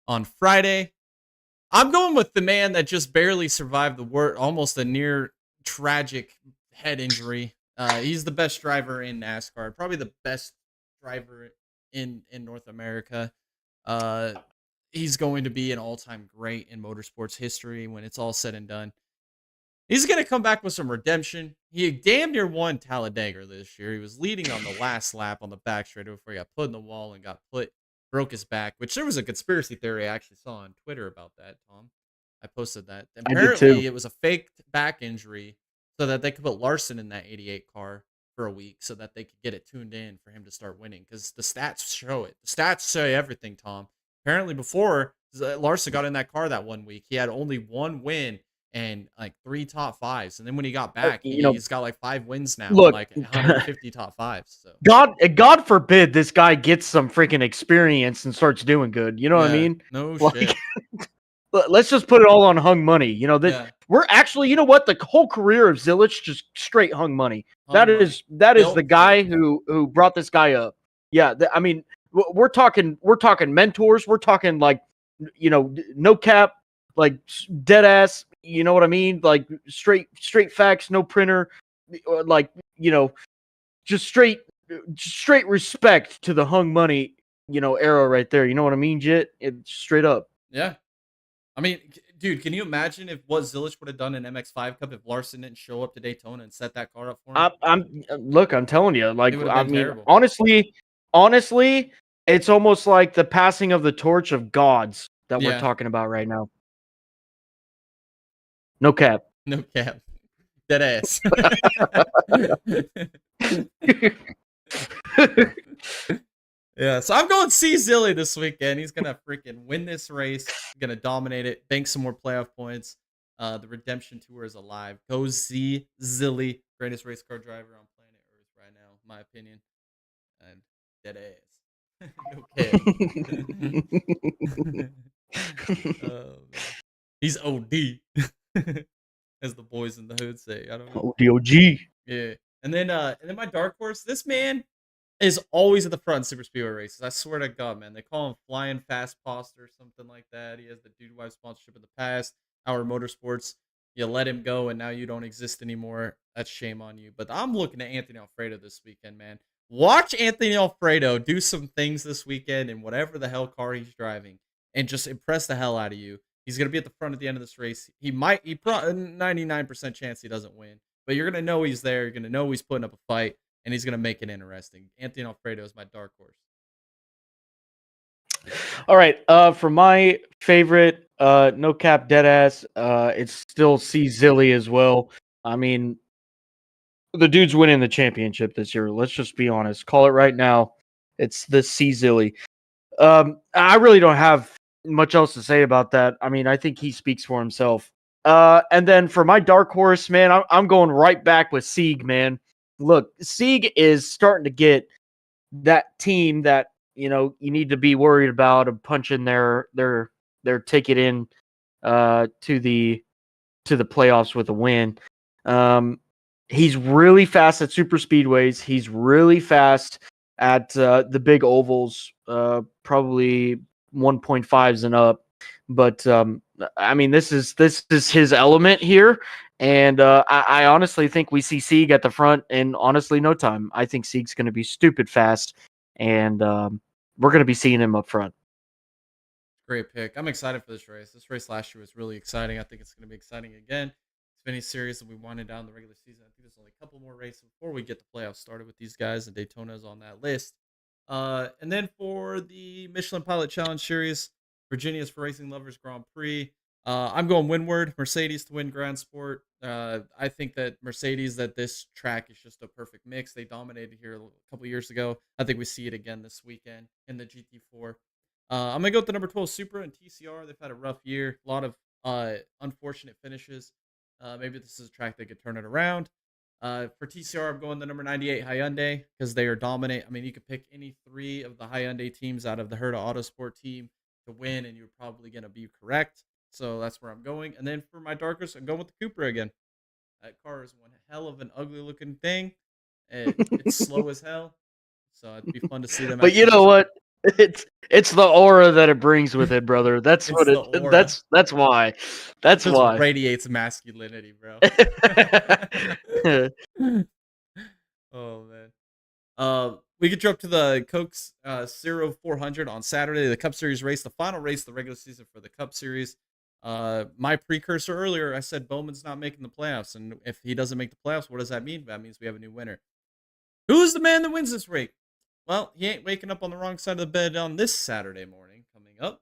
on Friday. I'm going with the man that just barely survived almost a near tragic head injury. He's the best driver in NASCAR, probably the best driver in North America. He's going to be an all-time great in motorsports history when it's all said and done. He's going to come back with some redemption. He damn near won Talladega this year. He was leading on the last lap on the back straightaway before he got put in the wall and broke his back, which there was a conspiracy theory I actually saw on Twitter about that, Tom. I posted that. Apparently, it was a fake back injury so that they could put Larson in that 88 car for a week so that they could get it tuned in for him to start winning because the stats show it. The stats show everything, Tom. Apparently, before Larson got in that car that 1 week, he had only one win and like 3 top 5s. And then when he got back, he's got like 5 wins now, look, like 150 top 5s. So God forbid this guy gets some freaking experience and starts doing good. You know what I mean? No shit. Let's just put it all on hung money. You know that we're actually, you know what? The whole career of Zilich just straight hung money. That is the guy who brought this guy up. Yeah, I mean, we're talking mentors. We're talking like, you know, no cap, like dead ass. You know what I mean? Like straight facts, no printer. Like, you know, just straight respect to the hung money, you know, era right there. You know what I mean, Jit? It's straight up. Yeah. I mean, dude, can you imagine if what Zilich would have done in MX5 Cup if Larson didn't show up to Daytona and set that car up for him? I'm telling you, like, I mean, terrible. honestly, it's almost like the passing of the torch of gods that we're talking about right now. No cap. No cap. Dead ass. Yeah, so I'm going C Zilly this weekend. He's gonna freaking win this race. Gonna dominate it, bank some more playoff points. The redemption tour is alive. Go Z Zilly, greatest race car driver on planet Earth right now, in my opinion. And dead ass. No cap. Oh man, he's OD, as the boys in the hood say. I don't know. ODOG. Yeah, and then my dark horse. This man is always at the front in super speedway races. I swear to God, man. They call him Flying Fast Foster or something like that. He has the Dude Wife sponsorship in the past. Our Motorsports, you let him go, and now you don't exist anymore. That's shame on you. But I'm looking at Anthony Alfredo this weekend, man. Watch Anthony Alfredo do some things this weekend in whatever the hell car he's driving, and just impress the hell out of you. He's gonna be at the front at the end of this race. He 99% chance he doesn't win, but you're gonna know he's there. You're gonna know he's putting up a fight, and he's going to make it interesting. Anthony Alfredo is my dark horse. All right. For my favorite, no cap dead ass, it's still C Zilly as well. I mean, the dude's winning the championship this year. Let's just be honest. Call it right now. It's the C Zilly. I really don't have much else to say about that. I mean, I think he speaks for himself. And then for my dark horse, man, I'm going right back with Sieg, man. Look, Sieg is starting to get that team that you need to be worried about of punching their ticket in to the playoffs with a win. He's really fast at super speedways. He's really fast at the big ovals, probably 1.5s and up. But I mean, this is his element here. And I honestly think we see Sieg at the front in honestly no time. I think Sieg's going to be stupid fast, and we're going to be seeing him up front. Great pick. I'm excited for this race. This race last year was really exciting. I think it's going to be exciting again. It's been a series that we winded down the regular season. I think there's only a couple more races before we get the playoffs started with these guys, and Daytona's on that list. And then for the Michelin Pilot Challenge Series, Virginia's for Racing Lovers Grand Prix. I'm going Windward, Mercedes to win Grand Sport. I think that Mercedes, that this track is just a perfect mix. They dominated here a couple years ago. I think we see it again this weekend in the GT4. I'm going to go with the number 12 Supra and TCR. They've had a rough year. A lot of unfortunate finishes. Maybe this is a track that could turn it around. For TCR, I'm going the number 98 Hyundai because they are dominant. I mean, you could pick any three of the Hyundai teams out of the Herta Autosport team to win, and you're probably going to be correct. So that's where I'm going. And then for my darkest, I'm going with the Cupra again. That car is one hell of an ugly looking thing. It's slow as hell. So it'd be fun to see them. But you know what? It's the aura that it brings with it, brother. That's what it. That's why. That's why. Radiates masculinity, bro. Oh man. We could jump to the Cokes Zero 400 on Saturday, the Cup Series race, the final race of the regular season for the Cup Series. My precursor earlier, I said Bowman's not making the playoffs, and if he doesn't make the playoffs, what does that mean? That means we have a new winner. Who's the man that wins this race? Well, he ain't waking up on the wrong side of the bed on this Saturday morning coming up.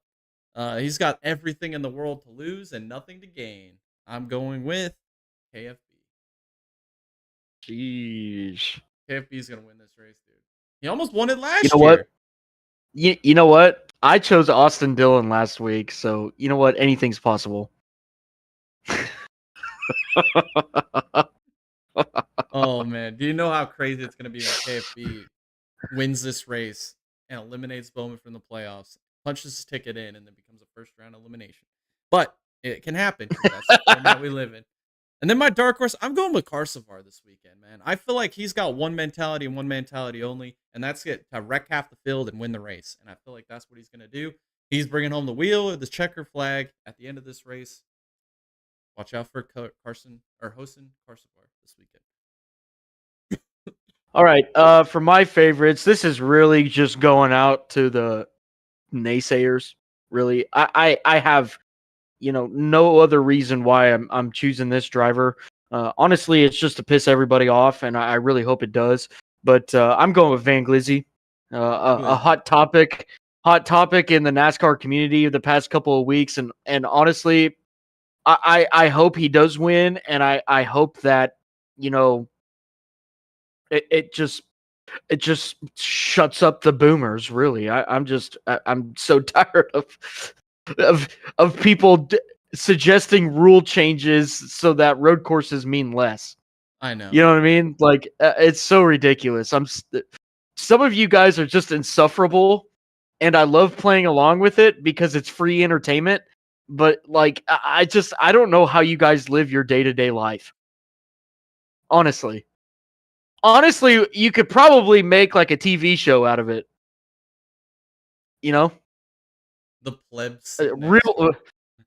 He's got everything in the world to lose and nothing to gain. I'm going with KFB. Jeez. KFB's going to win this race, dude. He almost won it last year. What? You know what? I chose Austin Dillon last week, so you know what? Anything's possible. Oh, man. Do you know how crazy it's going to be when KFB wins this race and eliminates Bowman from the playoffs, punches his ticket in, and then becomes a first-round elimination? But it can happen. That's the format we live in. And then my dark horse, I'm going with Carsavar this weekend, man. I feel like he's got one mentality and one mentality only, and that's to wreck half the field and win the race. And I feel like that's what he's going to do. He's bringing home the wheel or the checker flag at the end of this race. Watch out for Hosen Carsavar this weekend. All right. For my favorites, this is really just going out to the naysayers. Really, I have, no other reason why I'm choosing this driver. Honestly, it's just to piss everybody off, and I really hope it does. But I'm going with Van Glizzy, a hot topic in the NASCAR community of the past couple of weeks, and honestly, I hope he does win, and I hope that it just shuts up the boomers. Really, I'm so tired of people suggesting rule changes so that road courses mean less. I know. You know what I mean? Like, it's so ridiculous. Some of you guys are just insufferable, and I love playing along with it because it's free entertainment. But like, I don't know how you guys live your day-to-day life. Honestly, you could probably make like a TV show out of it. You know, The plebs. of real NASCAR.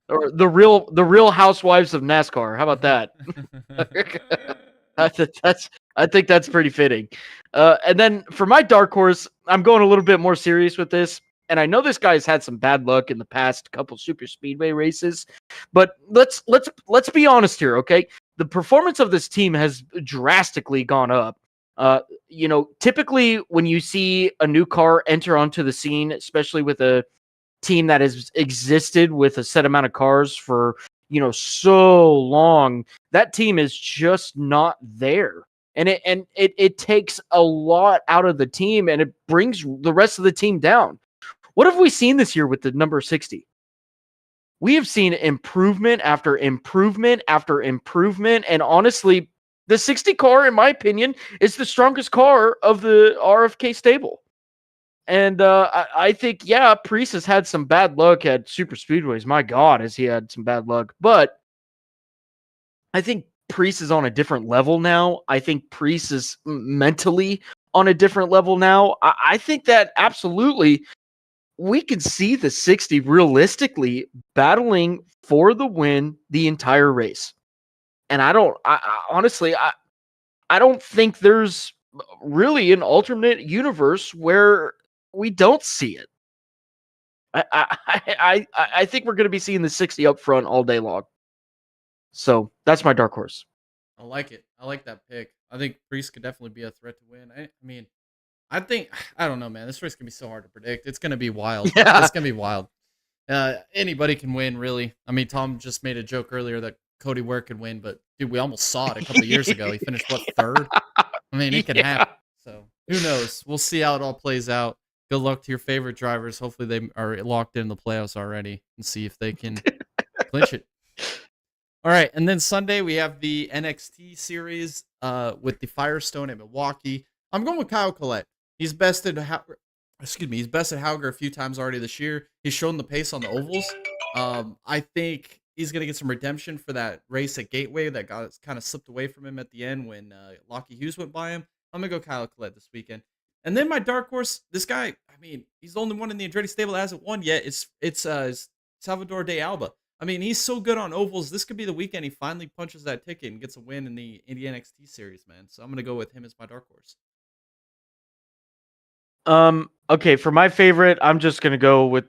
or the real housewives of NASCAR. How about that? I think that's pretty fitting. And then for my dark horse, I'm going a little bit more serious with this. And I know this guy's had some bad luck in the past couple super speedway races, but let's be honest here, okay? The performance of this team has drastically gone up. Typically when you see a new car enter onto the scene, especially with a team that has existed with a set amount of cars for so long, that team is just not there, and it takes a lot out of the team, and it brings the rest of the team down. What have we seen this year with the number 60? We have seen improvement after improvement after improvement, and honestly, the 60 car, in my opinion, is the strongest car of the RFK stable. And I think, yeah, Priest has had some bad luck at super speedways. My God, has he had some bad luck. But I think Priest is on a different level now. I think Priest is mentally on a different level now. I think that absolutely we can see the 60 realistically battling for the win the entire race. And honestly, I don't think there's really an alternate universe where we don't see it. I think we're going to be seeing the 60 up front all day long. So that's my dark horse. I like it. I like that pick. I think Priest could definitely be a threat to win. I mean, I don't know, man. This race can be so hard to predict. It's going to be wild. Yeah. It's going to be wild. Anybody can win, really. I mean, Tom just made a joke earlier that Cody Ware could win, but dude, we almost saw it a couple of years ago. He finished third? I mean, it can happen. So who knows? We'll see how it all plays out. Good luck to your favorite drivers. Hopefully they are locked in the playoffs already and see if they can clinch it. All right, and then Sunday we have the NXT series with the Firestone at Milwaukee. I'm going with Kyle Collette. He's bested he's bested Hauger a few times already this year. He's shown the pace on the ovals. I think he's going to get some redemption for that race at Gateway that got kind of slipped away from him at the end when Lockie Hughes went by him. I'm going to go Kyle Collette this weekend. And then my dark horse, this guy, I mean, he's the only one in the Andretti stable that hasn't won yet. It's Salvador De Alba. I mean, he's so good on ovals. This could be the weekend he finally punches that ticket and gets a win in the NXT series, man. So I'm going to go with him as my dark horse. Okay, for my favorite, I'm just going to go with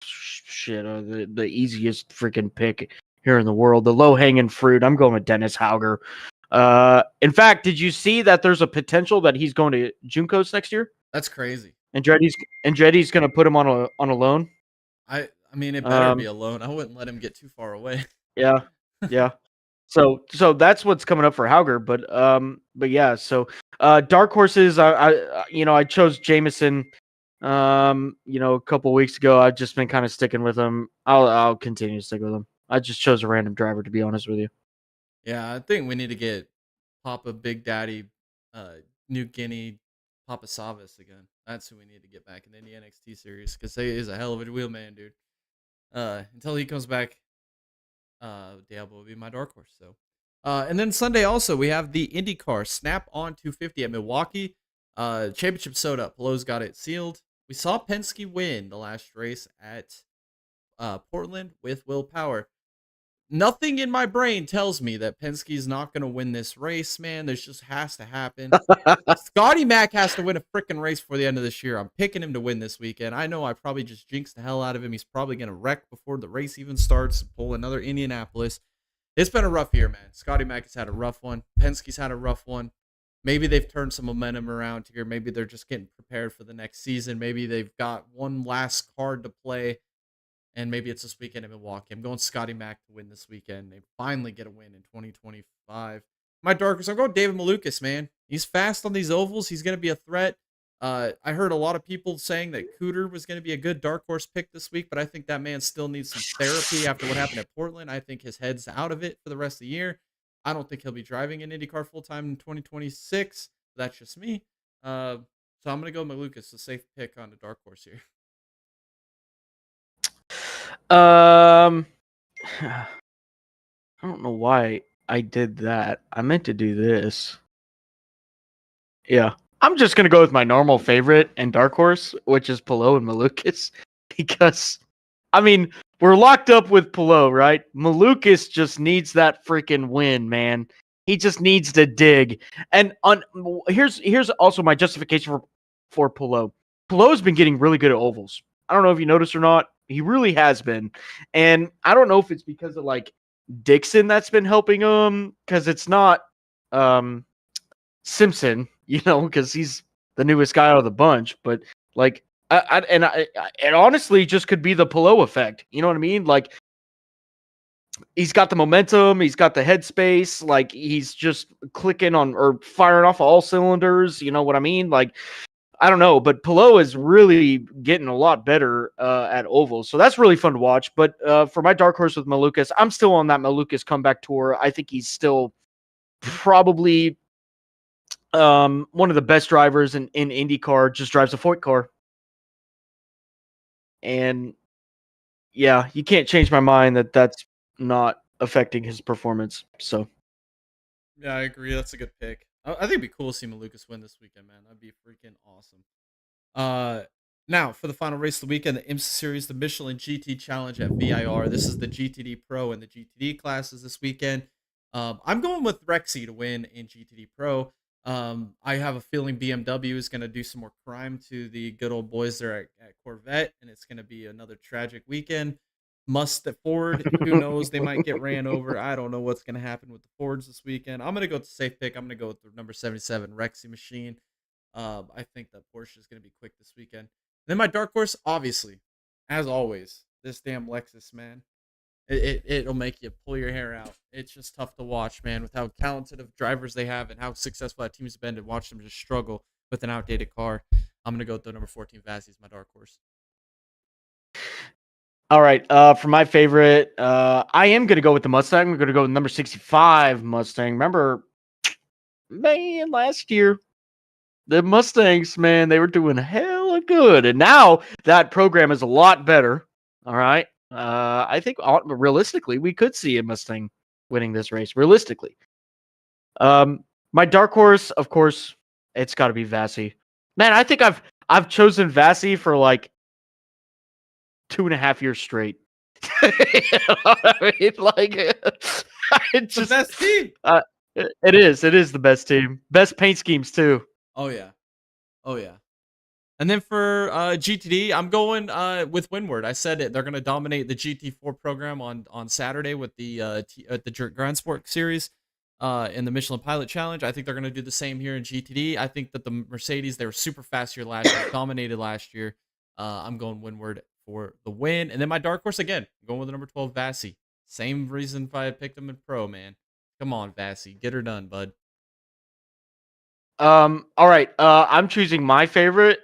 shit, the easiest freaking pick here in the world, the low-hanging fruit. I'm going with Dennis Hauger. In fact, did you see that there's a potential that he's going to Juncos next year? That's crazy. Andretti's going to put him on a loan. I mean, it better be a loan. I wouldn't let him get too far away. Yeah. So that's what's coming up for Hauger, but yeah. So dark horses, I chose Jameson. A couple weeks ago. I've just been kind of sticking with him. I'll continue to stick with him. I just chose a random driver, to be honest with you. Yeah, I think we need to get Papa Big Daddy, New Guinea, Papa Savas again. That's who we need to get back in the NXT series because he is a hell of a wheelman, dude. Until he comes back, Diablo will be my dark horse. So, and then Sunday also we have the IndyCar Snap On 250 at Milwaukee. Championship soda. Pelot's got it sealed. We saw Penske win the last race at Portland with Will Power. Nothing in my brain tells me that Penske's not going to win this race, man. This just has to happen. Scotty Mack has to win a freaking race before the end of this year. I'm picking him to win this weekend. I know I probably just jinxed the hell out of him. He's probably going to wreck before the race even starts, pull another Indianapolis. It's been a rough year, man. Scotty Mack has had a rough one. Penske's had a rough one. Maybe they've turned some momentum around here. Maybe they're just getting prepared for the next season. Maybe they've got one last card to play. And maybe it's this weekend in Milwaukee. I'm going Scotty Mack to win this weekend. They finally get a win in 2025. My darkest, I'm going David Malukas, man. He's fast on these ovals. He's going to be a threat. I heard a lot of people saying that Cooter was going to be a good dark horse pick this week, but I think that man still needs some therapy after what happened at Portland. I think his head's out of it for the rest of the year. I don't think he'll be driving an IndyCar full time in 2026. That's just me. So I'm going to go Malukas, a safe pick on the dark horse here. I don't know why I did that. I meant to do this. Yeah. I'm just going to go with my normal favorite and dark horse, which is Palou and Malukas. Because, I mean, we're locked up with Palou, right? Malukas just needs that freaking win, man. He just needs to dig. And here's also my justification for Palou. Palou's been getting really good at ovals. I don't know if you noticed or not. He really has been. And I don't know if it's because of like Dixon that's been helping him, because it's not Simpson, because he's the newest guy out of the bunch. But like, it honestly just could be the Palou effect. You know what I mean? Like, he's got the momentum, he's got the headspace, like he's just clicking on or firing off all cylinders. You know what I mean? Like, I don't know, but Palou is really getting a lot better at ovals, so that's really fun to watch. But for my dark horse with Malukas, I'm still on that Malukas comeback tour. I think he's still probably one of the best drivers in IndyCar. Just drives a Foyt car, and yeah, you can't change my mind that that's not affecting his performance. So Yeah, I agree. That's a good pick. I think it'd be cool to see Malukas win this weekend, man. That'd be freaking awesome. Now for the final race of the weekend, the IMSA Series, the Michelin GT Challenge at VIR. This is the GTD Pro and the GTD classes this weekend. I'm going with Rexy to win in GTD Pro. I have a feeling BMW is going to do some more crime to the good old boys there at Corvette, and it's going to be another tragic weekend. Must at Ford, who knows? They might get ran over. I don't know what's going to happen with the Fords this weekend. I'm going to go with the safe pick. I'm going to go with the number 77 Rexy machine. I think that Porsche is going to be quick this weekend. Then my dark horse, obviously, as always, this damn Lexus, man. It'll make you pull your hair out. It's just tough to watch, man, with how talented of drivers they have and how successful that team's been, to watch them just struggle with an outdated car. I'm going to go with the number 14 Vazzy as my dark horse. All right. For my favorite, I am going to go with the Mustang. I'm going to go with number 65 Mustang. Remember, man, last year, the Mustangs, man, they were doing hella good. And now that program is a lot better. All right. I think realistically, we could see a Mustang winning this race. Realistically. My dark horse, of course, it's got to be Vazzy. Man, I think I've chosen Vazzy for like 2.5 years straight. You know what I mean? Like, it's just the best team. It is the best team. Best paint schemes too. Oh yeah. And then for GTD, I'm going with Windward. I said it. They're going to dominate the GT4 program on Saturday with the Grand Sport Series in the Michelin Pilot Challenge. I think they're going to do the same here in GTD. I think that the Mercedes, they were super fast here last year, dominated last year. I'm going Windward for the win. And then my dark horse again, I'm going with the number 12 Vazzy. Same reason if I picked him in Pro, man. Come on, Vazzy, get her done, bud. All right. I'm choosing my favorite.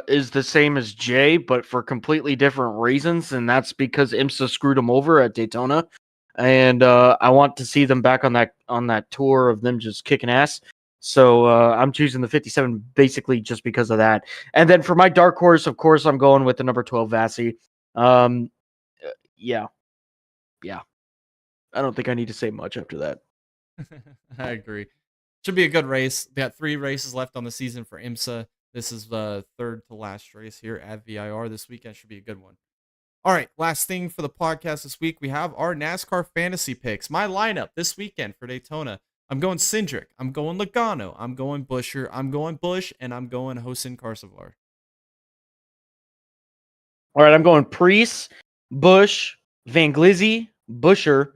Is the same as Jay, but for completely different reasons, and that's because IMSA screwed them over at Daytona, and I want to see them back on that tour of them just kicking ass. So I'm choosing the 57 basically just because of that. And then for my dark horse, of course, I'm going with the number 12 Vazzy. Yeah. I don't think I need to say much after that. I agree. Should be a good race. We got 3 races left on the season for IMSA. This is the third to last race here at VIR this weekend. Should be a good one. All right, last thing for the podcast this week, we have our NASCAR fantasy picks. My lineup this weekend for Daytona. I'm going Cindric. I'm going Logano. I'm going Buescher. I'm going Busch. And I'm going Hosen Carcevar. All right, I'm going Preece, Busch, Van Glizzy, Buescher,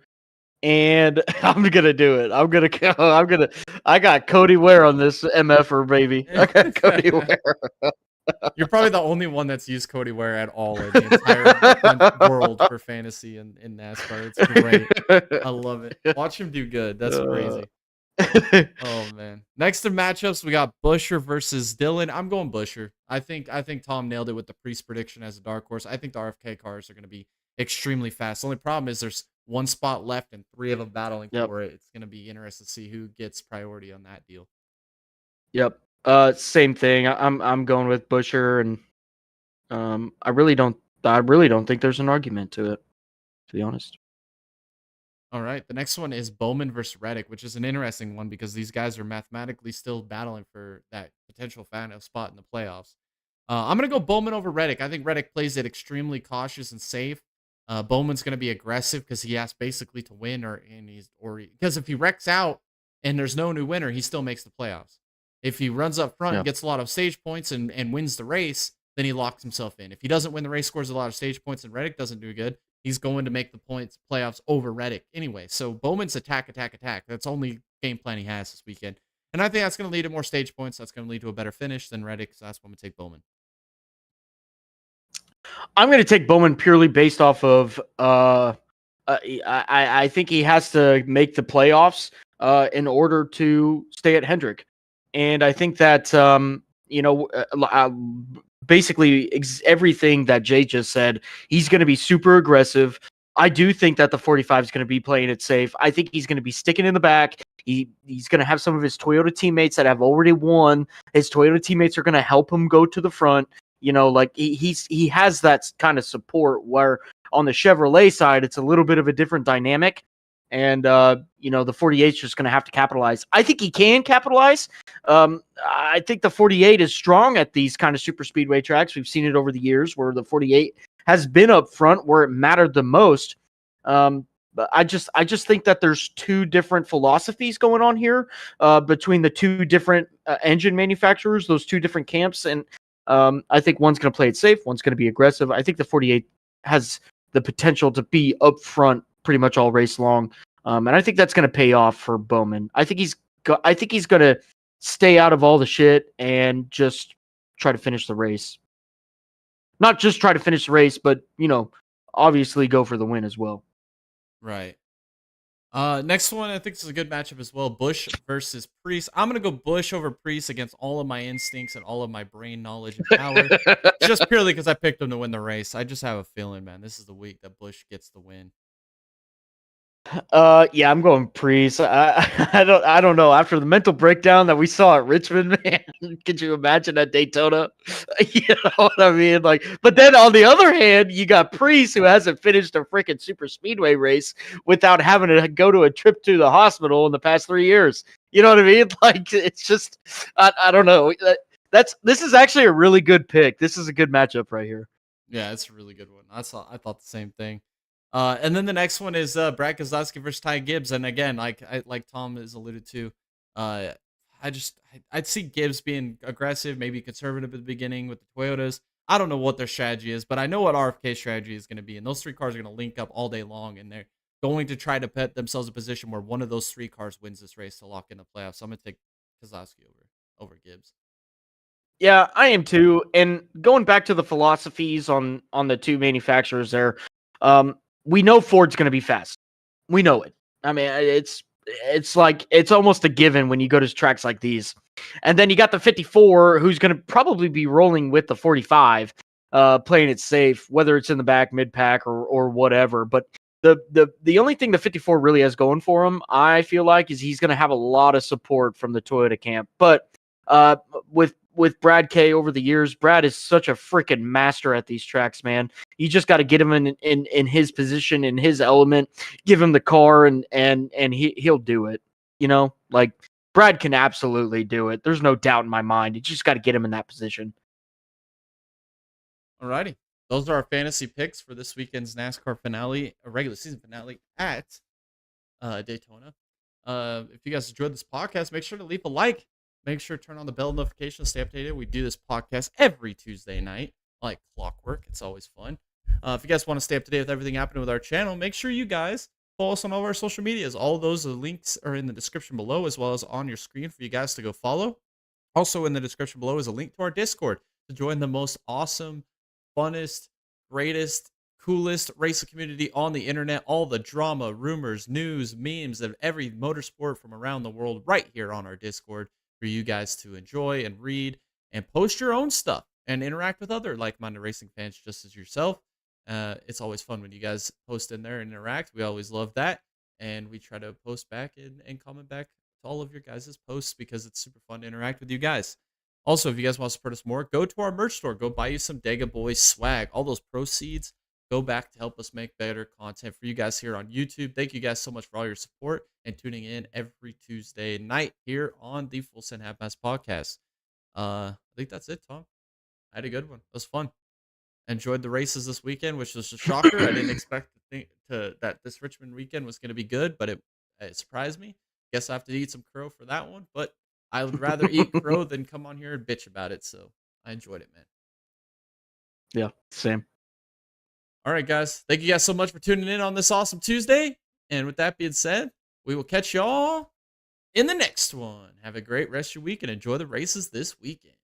and I'm gonna do it. I got Cody Ware on this MFer, baby. I got Cody Ware. You're probably the only one that's used Cody Ware at all in the entire world for fantasy in NASCAR. It's great. I love it. Watch him do good. That's crazy. Oh man. Next to matchups, we got Busher versus Dylan. I'm going Busher. I think Tom nailed it with the Priest prediction as a dark horse. I think the RFK cars are going to be extremely fast. The only problem is there's one spot left and three of them battling Yep. for it. It's going to be interesting to see who gets priority on that deal. Yep. Same thing. I'm going with Busher, and I really don't think there's an argument to it, to be honest. All right. The next one is Bowman versus Reddick, which is an interesting one because these guys are mathematically still battling for that potential final spot in the playoffs. I'm going to go Bowman over Reddick. I think Reddick plays it extremely cautious and safe. Bowman's going to be aggressive because he has basically to win, because if he wrecks out and there's no new winner, he still makes the playoffs. If he runs up front Yeah. and gets a lot of stage points and wins the race, then he locks himself in. If he doesn't win the race, scores a lot of stage points, and Reddick doesn't do good, he's going to make the points playoffs over Reddick anyway. So Bowman's attack. That's only game plan he has this weekend. And I think that's going to lead to more stage points. That's going to lead to a better finish than Reddick. So that's why I'm going to take Bowman. I'm going to take Bowman purely based off of I think he has to make the playoffs in order to stay at Hendrick, and I think that basically everything that Jay just said. He's going to be super aggressive. I do think that the 45 is going to be playing it safe. I think he's going to be sticking in the back. He's going to have some of his Toyota teammates that have already won. His Toyota teammates are going to help him go to the front. Like he has that kind of support, where on the Chevrolet side, it's a little bit of a different dynamic. And, the 48 is just going to have to capitalize. I think he can capitalize. I think the 48 is strong at these kind of super speedway tracks. We've seen it over the years where the 48 has been up front where it mattered the most. But I just think that there's two different philosophies going on here between the two different engine manufacturers, those two different camps. And I think one's going to play it safe. One's going to be aggressive. I think the 48 has the potential to be up front pretty much all race long. And I think that's going to pay off for Bowman. I think he's going to stay out of all the shit and just try to finish the race. Not just try to finish the race, but, obviously go for the win as well. Right. Next one, I think this is a good matchup as well. Bush versus Priest. I'm going to go Bush over Priest against all of my instincts and all of my brain knowledge and power. Just purely because I picked him to win the race. I just have a feeling, man, this is the week that Bush gets the win. Yeah, I'm going Priest. I don't know. After the mental breakdown that we saw at Richmond, man, could you imagine at Daytona? You know what I mean? But then on the other hand, you got Priest, who hasn't finished a freaking super speedway race without having to go to a trip to the hospital in the past 3 years. You know what I mean? It's just, I don't know. This is actually a really good pick. This is a good matchup right here. Yeah, it's a really good one. I thought the same thing. And then the next one is Brad Keselowski versus Ty Gibbs. And again, like Tom has alluded to, I'd see Gibbs being aggressive, maybe conservative at the beginning with the Toyotas. I don't know what their strategy is, but I know what RFK's strategy is going to be. And those three cars are going to link up all day long, and they're going to try to put themselves in a position where one of those three cars wins this race to lock in the playoffs. So I'm going to take Keselowski over Gibbs. Yeah, I am too. And going back to the philosophies on the two manufacturers there, we know Ford's going to be fast. We know it. I mean, it's almost a given when you go to tracks like these. And then you got the 54, who's going to probably be rolling with the 45, playing it safe, whether it's in the back, mid pack, or whatever. But the only thing the 54 really has going for him, I feel like, is he's going to have a lot of support from the Toyota camp. But with Brad K over the years, Brad is such a freaking master at these tracks, man. You just got to get him in his position, in his element, give him the car, and he'll do it. Brad can absolutely do it. There's no doubt in my mind. You just got to get him in that position. Alrighty. Those are our fantasy picks for this weekend's NASCAR finale, a regular season finale at Daytona. If you guys enjoyed this podcast, make sure to leave a like. Make sure to turn on the bell notifications, stay updated. We do this podcast every Tuesday night, like clockwork. It's always fun. If you guys want to stay up to date with everything happening with our channel, make sure you guys follow us on all of our social medias. All of those links are in the description below, as well as on your screen for you guys to go follow. Also in the description below is a link to our Discord to join the most awesome, funnest, greatest, coolest racing community on the internet. All the drama, rumors, news, memes of every motorsport from around the world right here on our Discord for you guys to enjoy and read and post your own stuff and interact with other like-minded racing fans just as yourself. It's always fun when you guys post in there and interact. We always love that. And we try to post back and comment back to all of your guys' posts because it's super fun to interact with you guys. Also, if you guys want to support us more, go to our merch store. Go buy you some Dega Boys swag. All those proceeds go back to help us make better content for you guys here on YouTube. Thank you guys so much for all your support and tuning in every Tuesday night here on the Full Send Half Mast podcast. I think that's it, Tom. I had a good one. It was fun. Enjoyed the races this weekend, which was a shocker. I didn't expect that this Richmond weekend was going to be good, but it surprised me. Guess I have to eat some crow for that one, but I would rather eat crow than come on here and bitch about it. So I enjoyed it, man. Yeah, same. All right, guys. Thank you guys so much for tuning in on this awesome Tuesday. And with that being said, we will catch y'all in the next one. Have a great rest of your week and enjoy the races this weekend.